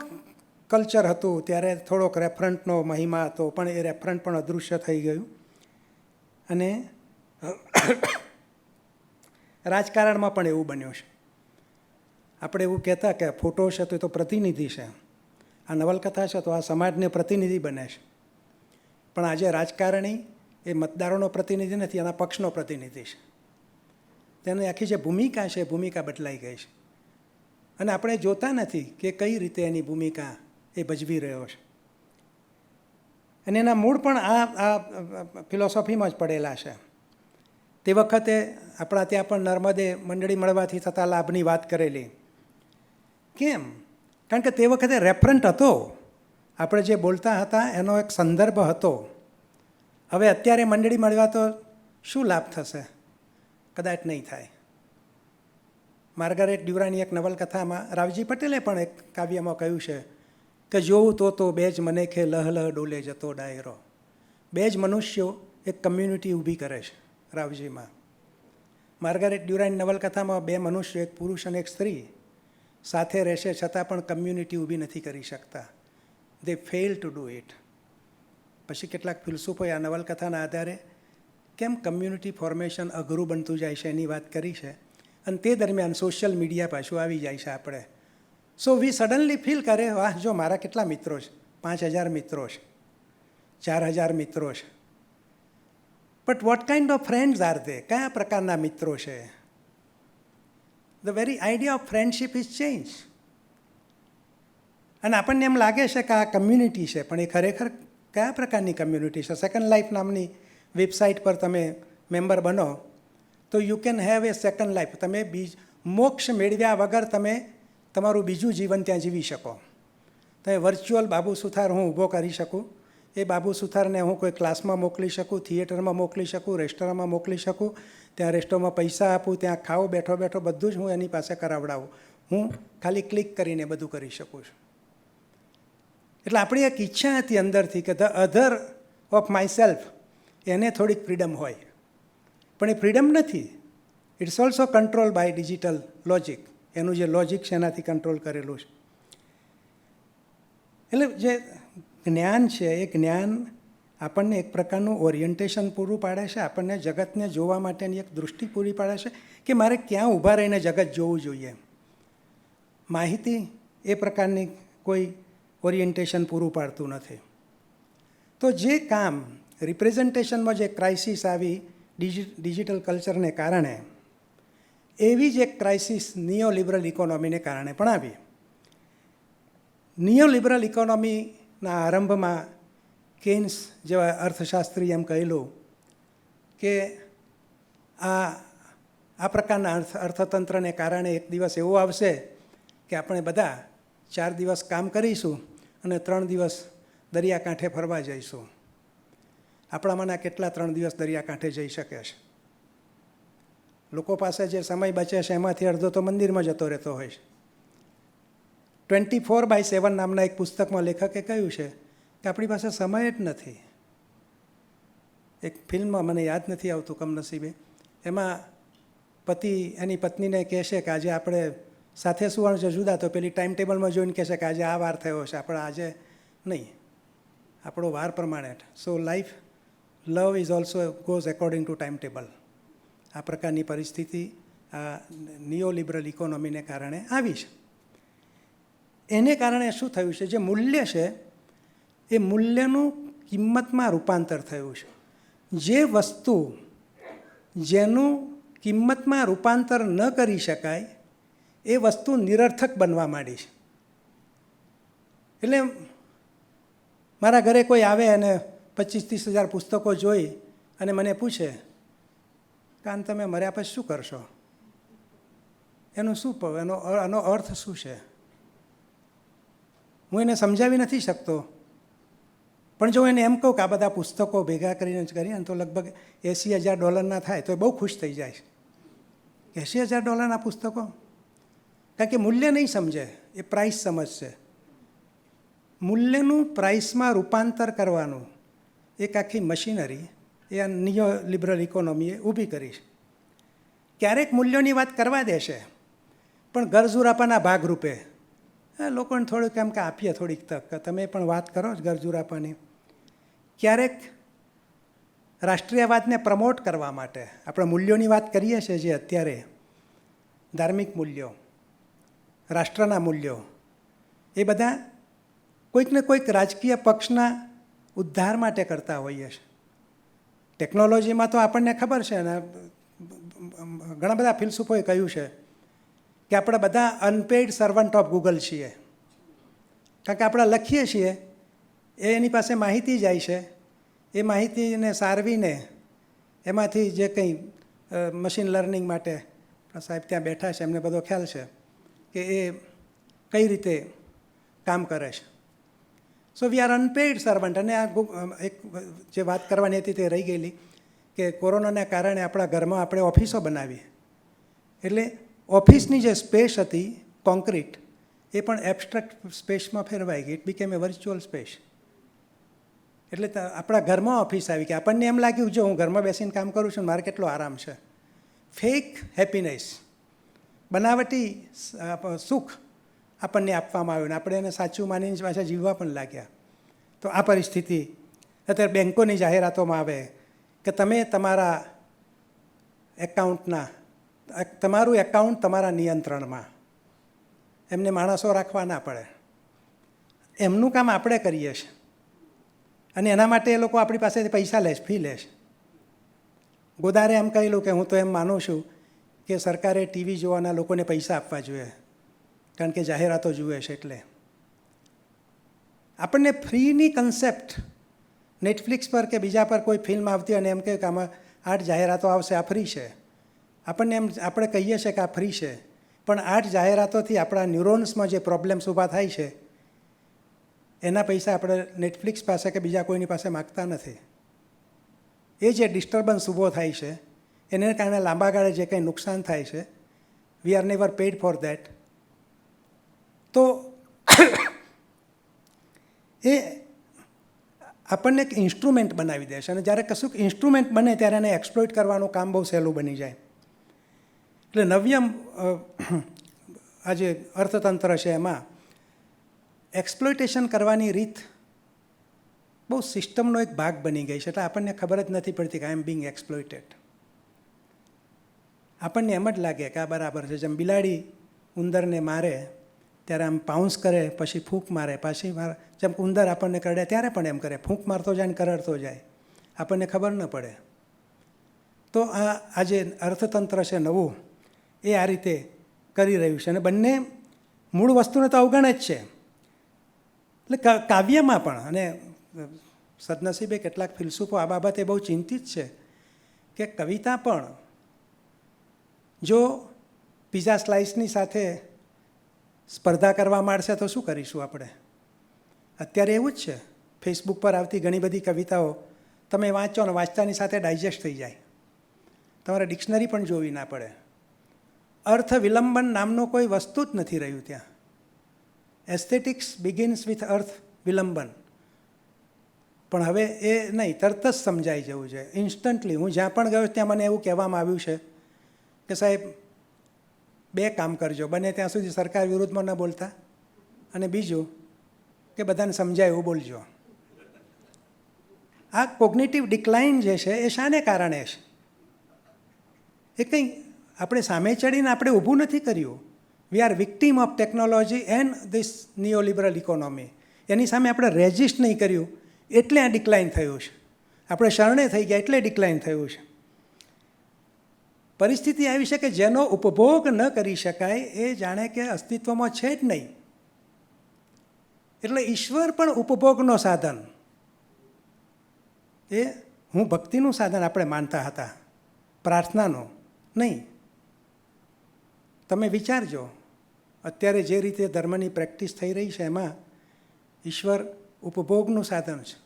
કલ્ચર હતું ત્યારે થોડોક રેફરન્ટનો મહિમા હતો, પણ એ રેફરન્ટ પણ અદૃશ્ય થઈ ગયું. અને રાજકારણમાં પણ એવું બન્યું છે. આપણે એવું કહેતા કે ફોટો છે તો એ તો પ્રતિનિધિ છે, આ નવલકથા છે તો આ સમાજને પ્રતિનિધિ બને છે. પણ આજે રાજકારણી એ મતદારોનો પ્રતિનિધિ નથી, એના પક્ષનો પ્રતિનિધિ છે. તેની આખી જે ભૂમિકા છે એ ભૂમિકા બદલાઈ ગઈ છે. અને આપણે જોતા નથી કે કઈ રીતે એની ભૂમિકા એ ભજવી રહ્યો છે. અને એના મૂળ પણ આ ફિલોસોફીમાં જ પડેલા છે. તે વખતે આપણા ત્યાં પણ નર્મદે મંડળી મળવાથી થતા લાભની વાત કરેલી. કેમ? કારણ કે તે વખતે રેફરન્ટ હતો, આપણે જે બોલતા હતા એનો એક સંદર્ભ હતો. હવે અત્યારે મંડળી મળવા તો શું લાભ થશે? કદાચ નહીં થાય. માર્ગારેટ ડ્યુરાની એક નવલકથામાં રાવજી પટેલે પણ એક કાવ્યમાં કહ્યું છે કે જોઉં તો બે જ મને કે લહ લહ ડોલે જતો ડાયરો. બે જ મનુષ્યો એક કમ્યુનિટી ઊભી કરે છે રાવજીમાં. માર્ગારેટ ડ્યુરાની નવલકથામાં બે મનુષ્યો, એક પુરુષ અને એક સ્ત્રી સાથે રહેશે છતાં પણ કમ્યુનિટી ઊભી નથી કરી શકતા. દે ફેલ ટુ ડુ ઇટ. પછી કેટલાક ફિલસૂફોએ આ નવલકથાના આધારે કેમ કમ્યુનિટી ફોર્મેશન અઘરું બનતું જાય છે એની વાત કરી છે. અને તે દરમિયાન સોશિયલ મીડિયા પાછું આવી જાય છે આપણે. સો વી સડનલી ફીલ કરે, વાહ, જો મારા કેટલા મિત્રો છે, 5000 મિત્રો છે, 4000 મિત્રો છે. But what kind of friends R they? કયા પ્રકારના મિત્રો છે? The very idea of friendship is change. અને આપણને એમ લાગે છે કે આ કમ્યુનિટી છે, પણ એ ખરેખર કયા પ્રકારની કમ્યુનિટી છે? સેકન્ડ લાઈફ નામની વેબસાઇટ પર તમે મેમ્બર બનો તો you can have a second life. તમે મોક્ષ મેળવ્યા વગર તમે તમારું બીજું જીવન ત્યાં જીવી શકો. તમે વર્ચ્યુઅલ બાબુ સુથાર હું ઊભો કરી શકું, એ બાબુ સુથારને હું કોઈ ક્લાસમાં મોકલી શકું, થિયેટરમાં મોકલી શકું, રેસ્ટોરન્ટમાં મોકલી શકું, ત્યાં રેસ્ટોરન્ટમાં પૈસા આપું, ત્યાં ખાવું, બેઠો બેઠો બધું જ હું એની પાસે કરાવડાવું. હું ખાલી ક્લિક કરીને બધું કરી શકું છું. એટલે આપણી એક ઈચ્છા હતી અંદરથી કે the other of my self એને થોડીક ફ્રીડમ હોય, પણ એ ફ્રીડમ નથી. It's also control by digital logic. એનું જે લોજિક છે એનાથી કંટ્રોલ કરેલું છે. એટલે જે જ્ઞાન છે એ જ્ઞાન આપણને એક પ્રકારનું ઓરિએન્ટેશન પૂરું પાડે છે, આપણને જગતને જોવા માટેની એક દૃષ્ટિ પૂરી પાડે છે કે મારે ક્યાં ઊભા રહીને જગત જોવું જોઈએ. માહિતી એ પ્રકારની કોઈ ઓરિએન્ટેશન પૂરું પાડતું નથી. તો જે કામ રિપ્રેઝન્ટેશનમાં જે ક્રાઇસિસ આવી ડિજિટલ કલ્ચરને કારણે, એવી જ એક ક્રાઇસિસ નિયોલિબરલ ઇકોનોમીને કારણે પણ આવી. નિયોલિબરલ ઇકોનોમીના આરંભમાં કેન્સ જેવા અર્થશાસ્ત્રી એમ કહેલું કે આ પ્રકારના અર્થતંત્રને કારણે એક દિવસ એવો આવશે કે આપણે બધા 4 દિવસ કામ કરીશું અને 3 દિવસ દરિયાકાંઠે ફરવા જઈશું. આપણામાંના કેટલા 3 દિવસ દરિયાકાંઠે જઈ શકે છે? લોકો પાસે જે સમય બચે છે એમાંથી અડધો તો મંદિરમાં જતો રહેતો હોય છે. 24/7 નામના એક પુસ્તકમાં લેખકે કહ્યું છે કે આપણી પાસે સમય જ નથી. એક ફિલ્મમાં મને યાદ નથી આવતું કમનસીબે, એમાં પતિ એની પત્નીને કહેશે કે આજે આપણે સાથે સુવાનું છે જુદા, તો પેલી ટાઈમ ટેબલમાં જોઈને કહેશે કે આજે આ વાર થયો છે, આપણે આજે નહીં, આપણો વાર પ્રમાણે. So life love is also goes according to time table. આ પ્રકારની પરિસ્થિતિ આ નિયોલિબરલ ઇકોનોમીને કારણે આવી છે. એને કારણે શું થયું છે, જે મૂલ્ય છે એ મૂલ્યનું કિંમતમાં રૂપાંતર થયું છે. જે વસ્તુ જેનું કિંમતમાં રૂપાંતર ન કરી શકાય એ વસ્તુ નિરર્થક બનવા માંડી છે. એટલે મારા ઘરે કોઈ આવે અને 25-30 હજાર પુસ્તકો જોઈ અને મને પૂછે કાન તમે મર્યા પછી શું કરશો, એનું શું એનો અર્થ શું છે, હું એને સમજાવી નથી શકતો. પણ જો એને એમ કહું કે આ બધા પુસ્તકો ભેગા કરીને જ કરીએ ને તો લગભગ $80,000 થાય તો એ બહુ ખુશ થઈ જાય છે. $80,000 પુસ્તકો? કારણ કે મૂલ્ય નહીં સમજે, એ પ્રાઇસ સમજશે. મૂલ્યનું પ્રાઇસમાં રૂપાંતર કરવાનું એક આખી મશીનરી એ આ નિયોલિબરલ ઇકોનોમીએ ઊભી કરી છે. ક્યારેક મૂલ્યોની વાત કરવા દેશે પણ ગરજુરાપાના ભાગરૂપે લોકોને થોડુંક એમ કે આપીએ થોડીક તક, તમે પણ વાત કરો જ ગરજુરાપાની. ક્યારેક રાષ્ટ્રીયવાદને પ્રમોટ કરવા માટે આપણે મૂલ્યોની વાત કરીએ છીએ, જે અત્યારે ધાર્મિક મૂલ્યો, રાષ્ટ્રના મૂલ્યો, એ બધા કોઈક ને કોઈક રાજકીય પક્ષના ઉદ્ધાર માટે કરતા હોઈએ છીએ. ટેકનોલોજીમાં તો આપણને ખબર છે ને, ઘણા બધા ફિલસૂફોએ કહ્યું છે કે આપણે બધા અનપેઇડ સર્વન્ટ ઓફ ગૂગલ છીએ. કારણ કે આપણે લખીએ છીએ એની પાસે માહિતી જાય છે, એ માહિતીને સારવીને એમાંથી જે કંઈ મશીન લર્નિંગ માટે સાહેબ ત્યાં બેઠા છે, એમને બધો ખ્યાલ છે કે એ કઈ રીતે કામ કરે છે. સો વી આર અનપેઇડ સર્વન્ટ. અને આ એક જે વાત કરવાની હતી તે રહી ગયેલી કે કોરોનાના કારણે આપણા ઘરમાં આપણે ઓફિસો બનાવી, એટલે ઓફિસની જે સ્પેસ હતી કોન્ક્રીટ, એ પણ એબ્સ્ટ્રેક્ટ સ્પેસમાં ફેરવાઈ ગઈ. It became A virtual space. એટલે આપણા ઘરમાં ઓફિસ આવી કે આપણને એમ લાગ્યું જો હું ઘરમાં બેસીને કામ કરું છું મારે કેટલો આરામ છે. ફેક હેપીનેસ, બનાવટી સુખ આપણને આપવામાં આવ્યું ને આપણે એને સાચું માનીને પાછા જીવવા પણ લાગ્યા. તો આ પરિસ્થિતિ અત્યારે બેન્કોની જાહેરાતોમાં આવે કે તમે તમારા એકાઉન્ટના તમારું એકાઉન્ટ તમારા નિયંત્રણમાં, એમને માણસો રાખવા ના પડે, એમનું કામ આપણે કરીએ છીએ અને એના માટે એ લોકો આપણી પાસેથી પૈસા લે છે, ફી લે છે. ગોદારે એમ કહેલું કે હું તો એમ માનું છું કે સરકારે ટીવી જોવાના લોકોને પૈસા આપવા જોઈએ, કારણ કે જાહેરાતો જુએ છે. એટલે આપણને ફ્રીની કન્સેપ્ટ નેટફ્લિક્સ પર કે બીજા પર કોઈ ફિલ્મ આવતી અને એમ કહે કે આમાં 8 જાહેરાતો આવશે, આ ફ્રી છે. આપણને એમ આપણે કહીએ છીએ કે આ ફ્રી છે, પણ 8 જાહેરાતોથી આપણા ન્યુરોન્સમાં જે પ્રોબ્લેમ્સ ઊભા થાય છે એના પૈસા આપણે નેટફ્લિક્સ પાસે કે બીજા કોઈની પાસે માગતા નથી. એ જે ડિસ્ટર્બન્સ ઊભો થાય છે એને કારણે લાંબા ગાળે જે કંઈ નુકસાન થાય છે, we R never paid for that. તો એ આપણને એક ઇન્સ્ટ્રુમેન્ટ બનાવી દે છે અને જ્યારે કશુંક ઇન્સ્ટ્રુમેન્ટ બને ત્યારે એને એક્સપ્લોઇટ કરવાનું કામ બહુ સહેલું બની જાય. એટલે નવ્યમ આ જે અર્થતંત્ર છે એમાં એક્સપ્લોઇટેશન કરવાની રીત બહુ સિસ્ટમનો એક ભાગ બની ગઈ છે. એટલે આપણને ખબર જ નથી પડતી કે આઈ એમ બિંગ એક્સપ્લોઇટેડ. આપણને એમ જ લાગે કે આ બરાબર છે. જેમ બિલાડી ઉંદરને મારે ત્યારે આમ પાઉન્સ કરે, પછી ફૂંક મારે, પાછી મારે, જેમ ઉંદર આપણને કરડે ત્યારે પણ એમ કરે, ફૂંક મારતો જાય ને કરડતો જાય, આપણને ખબર ન પડે. તો આ જે અર્થતંત્ર છે નવું, એ આ રીતે કરી રહ્યું છે. અને બંને મૂળ વસ્તુને તો અવગણે જ છે. એટલે કાવ્યમાં પણ, અને સદનસીબે કેટલાક ફિલસૂફો આ બાબતે બહુ ચિંતિત છે કે કવિતા પણ જો પીઝા સ્લાઇસની સાથે સ્પર્ધા કરવા માંડશે તો શું કરીશું આપણે? અત્યારે એવું જ છે. ફેસબુક પર આવતી ઘણી બધી કવિતાઓ તમે વાંચો ને વાંચતાની સાથે ડાયજેસ્ટ થઈ જાય, તમારે ડિક્શનરી પણ જોવી ના પડે. અર્થ વિલંબન નામનો કોઈ વસ્તુ જ નથી રહ્યું ત્યાં. એસ્થેટિક્સ બિગિન્સ વિથ અર્થ વિલંબન. પણ હવે એ નહીં, તરત જ સમજાઈ જવું છે, ઇન્સ્ટન્ટલી. હું જ્યાં પણ ગયો ત્યાં મને એવું કહેવામાં આવ્યું છે કે સાહેબ 2 કામ કરજો, બને ત્યાં સુધી સરકાર વિરુદ્ધમાં ન બોલતા, અને બીજું કે બધાને સમજાય એવું બોલજો. આ કોગ્નિટિવ ડિક્લાઇન જે છે એ શાને કારણે છે? એ કંઈ આપણે સામે ચડીને આપણે ઊભું નથી કર્યું. We are victim of technology and this neoliberal economy. એની સામે આપણે રેઝિસ્ટ નહીં કર્યું એટલે આ ડિક્લાઇન થયું છે. આપણે શરણે થઈ ગયા એટલે ડિક્લાઇન થયું છે. પરિસ્થિતિ આવી છે કે જેનો ઉપભોગ ન કરી શકાય એ જાણે કે અસ્તિત્વમાં છે જ નહીં. એટલે ઈશ્વર પણ ઉપભોગનો સાધન, એ હું ભક્તિનું સાધન આપણે માનતા હતા, પ્રાર્થનાનો નહીં. તમે વિચારજો, અત્યારે જે રીતે ધર્મની પ્રેક્ટિસ થઈ રહી છે એમાં ઈશ્વર ઉપભોગનું સાધન છે.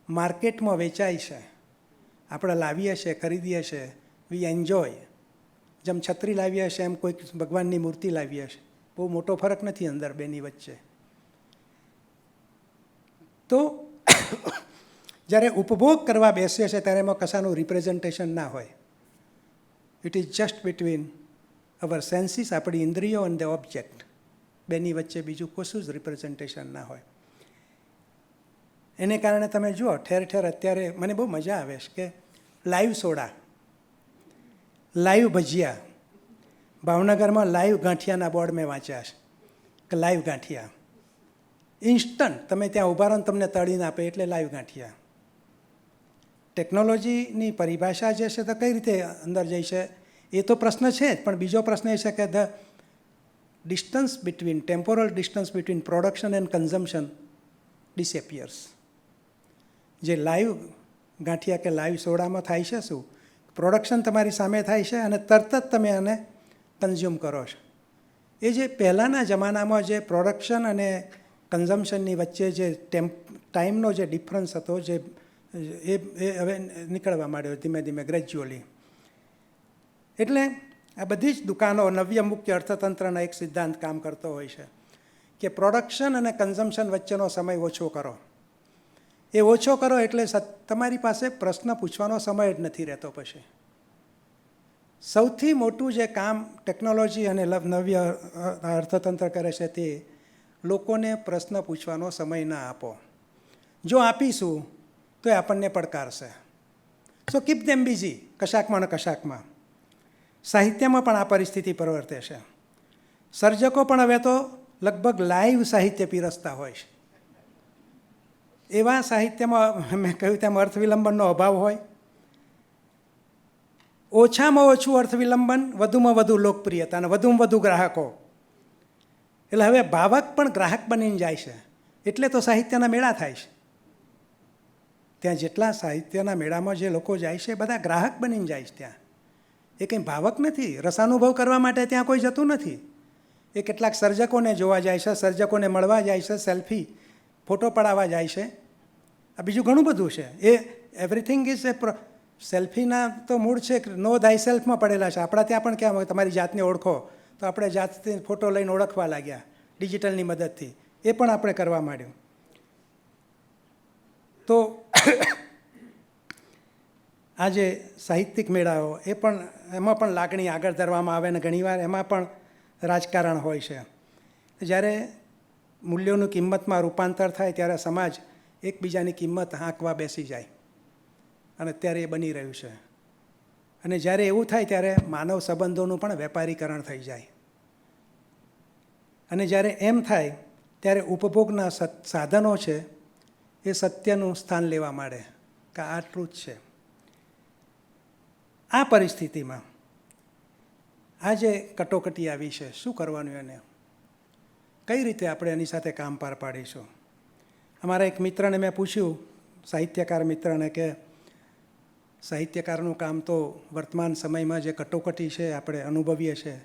માર્કેટમાં વેચાય છે, આપણે લાવીએ છીએ, ખરીદીએ છીએ, વી એન્જોય. જેમ છત્રી લાવીએ છીએ એમ કોઈક ભગવાનની મૂર્તિ લાવીએ છીએ. બહુ મોટો ફરક નથી અંદર બેની વચ્ચે. તો જ્યારે ઉપભોગ કરવા બેસીએ છીએ ત્યારે એમાં કશાનું રિપ્રેઝન્ટેશન ના હોય. It is just between our senses, આપણી ઇન્દ્રિયો અને ધ ઓબ્જેક્ટ. બેની વચ્ચે બીજું કશું જ રિપ્રેઝન્ટેશન ના હોય. એને કારણે તમે જુઓ ઠેર ઠેર અત્યારે મને બહુ મજા આવે છે કે લાઈવ સોડા, લાઈવ ભજીયા. ભાવનગરમાં લાઈવ ગાંઠિયાના બોર્ડ મેં વાંચ્યા છે કે લાઈવ ગાંઠિયા ઇન્સ્ટન્ટ, તમે ત્યાં ઊભા રહો ને તમને તળીને આપે, એટલે લાઈવ ગાંઠિયા. ટેકનોલોજીની પરિભાષા જે છે તો કઈ રીતે અંદર જાય છે એ તો પ્રશ્ન છે જ, પણ બીજો પ્રશ્ન એ છે કે the distance between, temporal distance between production and consumption disappears. જે લાઈવ ગાંઠિયા કે લાઈવ સોડામાં થાય છે શું? પ્રોડક્શન તમારી સામે થાય છે અને તરત જ તમે એને કન્ઝ્યુમ કરો છો. એ જે પહેલાંના જમાનામાં જે પ્રોડક્શન અને કન્ઝમ્પશનની વચ્ચે જે ટાઈમનો જે ડિફરન્સ હતો, જે એ હવે નીકળવા માંડ્યો ધીમે ધીમે, ગ્રેજ્યુઅલી. એટલે આ બધી જ દુકાનો નવ્ય મુખ્ય અર્થતંત્રના એક સિદ્ધાંત કામ કરતો હોય છે કે પ્રોડક્શન અને કન્ઝમ્પશન વચ્ચેનો સમય ઓછો કરો. એ ઓછો કરો એટલે તમારી પાસે પ્રશ્ન પૂછવાનો સમય જ નથી રહેતો. પછી સૌથી મોટું જે કામ ટેકનોલોજી અને નવ્ય અર્થતંત્ર કરે છે તે લોકોને પ્રશ્ન પૂછવાનો સમય ના આપો. જો આપીશું તો એ આપણને પડકારશે. સો કીપ ધેમ બિઝી, કશાકમાં ને કશાકમાં. સાહિત્યમાં પણ આ પરિસ્થિતિ પ્રવર્તે છે. સર્જકો પણ હવે તો લગભગ લાઈવ સાહિત્ય પીરસતા હોય છે. એવા સાહિત્યમાં મેં કહ્યું તેમ અર્થ વિલંબનનો અભાવ હોય. ઓછામાં ઓછું અર્થ વિલંબન, વધુમાં વધુ લોકપ્રિયતા અને વધુમાં વધુ ગ્રાહકો. એટલે હવે ભાવક પણ ગ્રાહક બનીને જાય છે. એટલે તો સાહિત્યના મેળા થાય છે. ત્યાં જેટલા સાહિત્યના મેળામાં જે લોકો જાય છે એ બધા ગ્રાહક બનીને જાય છે. ત્યાં એ કંઈ ભાવક નથી. રસાનુભવ કરવા માટે ત્યાં કોઈ જતું નથી. એ કેટલાક સર્જકોને જોવા જાય છે, સર્જકોને મળવા જાય છે, સેલ્ફી ફોટો પડાવવા જાય છે. આ બીજું ઘણું બધું છે. એ એવરીથિંગ ઇઝ એ સેલ્ફીના તો મૂળ છે નો ધાય સેલ્ફમાં પડેલા છે. આપણા ત્યાં પણ ક્યાં તમારી જાતને ઓળખો, તો આપણે જાતથી ફોટો લઈને ઓળખવા લાગ્યા ડિજિટલની મદદથી. એ પણ આપણે કરવા માંડ્યું. તો આ જે સાહિત્યિક મેળાઓ, એ પણ એમાં પણ લાગણી આગળ ધરવામાં આવે ને ઘણીવાર એમાં પણ રાજકારણ હોય છે. જ્યારે મૂલ્યોનું કિંમતમાં રૂપાંતર થાય ત્યારે સમાજ એકબીજાની કિંમત આંકવા બેસી જાય, અને અત્યારે એ બની રહ્યું છે. અને જ્યારે એવું થાય ત્યારે માનવ સંબંધોનું પણ વેપારીકરણ થઈ જાય. અને જ્યારે એમ થાય ત્યારે ઉપભોગના સાધનો છે એ સત્યનું સ્થાન લેવા માંડે કે આ ટ્રુથ છે. આ પરિસ્થિતિમાં આ જે કટોકટી આવી છે, શું કરવાનું એને? કઈ રીતે આપણે એની સાથે કામ પાર પાડીશું? અમારા એક મિત્રને મેં પૂછ્યું, સાહિત્યકાર મિત્રને, કે સાહિત્યકારનું કામ તો વર્તમાન સમયમાં જે કટોકટી છે આપણે અનુભવીએ છીએ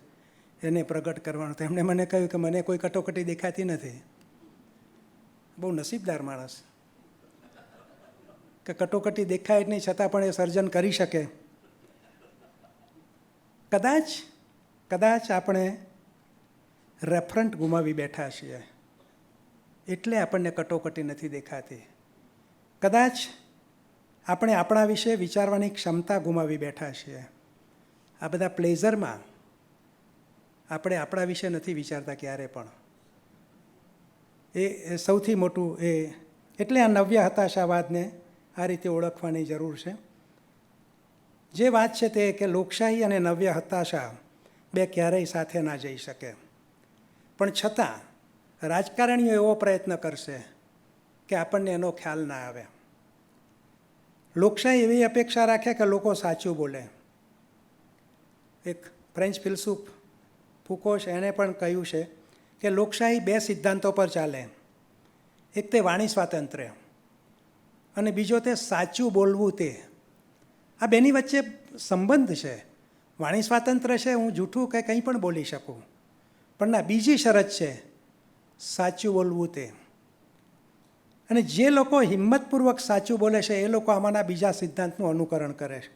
એને પ્રગટ કરવાનું. તો એમણે મને કહ્યું કે મને કોઈ કટોકટી દેખાતી નથી. બહુ નસીબદાર માણસ કે કટોકટી દેખાય જ નહીં છતાં પણ એ સર્જન કરી શકે. કદાચ આપણે રેફરન્ટ ગુમાવી બેઠા છીએ એટલે આપણને કટોકટી નથી દેખાતી. કદાચ આપણે આપણા વિશે વિચારવાની ક્ષમતા ગુમાવી બેઠા છીએ. આ બધા પ્લેઝરમાં આપણે આપણા વિશે નથી વિચારતા ક્યારે પણ. એ સૌથી મોટું એટલે આ નવ્ય હતાશાવાદને આ રીતે ઓળખવાની જરૂર છે. જે વાત છે તે કે લોકશાહી અને નવ્ય હતાશા બે ક્યારેય સાથે ના જઈ શકે. પણ છતાં રાજકારણીઓ એવો પ્રયત્ન કરશે કે આપણને એનો ખ્યાલ ના આવે. લોકશાહી એવી અપેક્ષા રાખે કે લોકો સાચું બોલે. એક ફ્રેન્ચ ફિલસૂફ ફુકો છે, એણે પણ કહ્યું છે કે લોકશાહી બે સિદ્ધાંતો પર ચાલે. એક તે વાણી સ્વાતંત્ર્ય અને બીજો તે સાચું બોલવું. તે આ બેની વચ્ચે સંબંધ છે. વાણી સ્વાતંત્ર્ય છે, હું જૂઠું કે કંઈ પણ બોલી શકું, પણ ના, બીજી શરત છે સાચું બોલવું. તે અને જે લોકો હિંમતપૂર્વક સાચું બોલે છે એ લોકો આમાંના બીજા સિદ્ધાંતનું અનુકરણ કરે છે.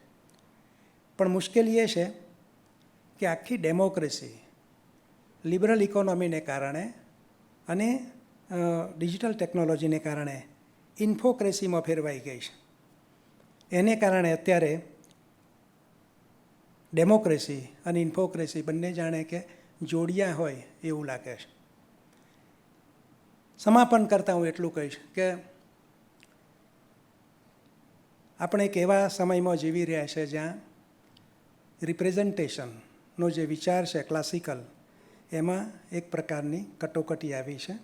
પણ મુશ્કેલી એ છે કે આખી ડેમોક્રેસી લિબરલ ઇકોનોમીને કારણે અને ડિજિટલ ટેકનોલોજીને કારણે ઇન્ફોક્રેસીમાં ફેરવાઈ ગઈ છે. એને કારણે અત્યારે ડેમોક્રેસી અને ઇન્ફોક્રેસી બંને જાણે કે જોડિયા હોય એવું લાગે છે. સમાપન કરતાં હું એટલું કહીશ કે આપણે એક એવા સમયમાં જીવી રહ્યા છે જ્યાં રિપ્રેઝન્ટેશનનો જે વિચાર છે ક્લાસિકલ, એમાં એક પ્રકારની કટોકટી આવી છે.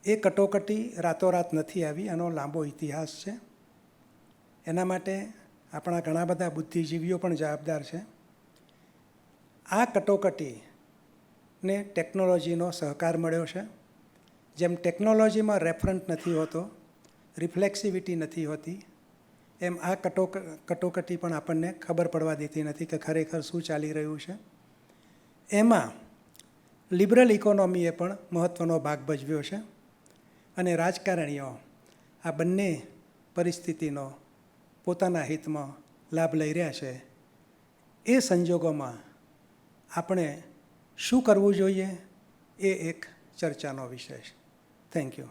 એ કટોકટી રાતોરાત નથી આવી, એનો લાંબો ઇતિહાસ છે. એના માટે આપણા ઘણા બધા બુદ્ધિજીવીઓ પણ જવાબદાર છે. આ કટોકટીને ટેકનોલોજીનો સહકાર મળ્યો છે. જેમ ટેકનોલોજીમાં રેફરન્ટ નથી હોતો, રિફ્લેક્સિવિટી નથી હોતી, એમ આ કટોકટી પણ આપણને ખબર પડવા દેતી નથી કે ખરેખર શું ચાલી રહ્યું છે. એમાં લિબરલ ઇકોનોમીએ પણ મહત્ત્વનો ભાગ ભજવ્યો છે અને રાજકારણીઓ આ બંને પરિસ્થિતિનો પોતાના હિતમાં લાભ લઈ રહ્યા છે. એ સંજોગોમાં આપણે શું કરવું જોઈએ એ એક ચર્ચાનો વિષય છે. Thank you.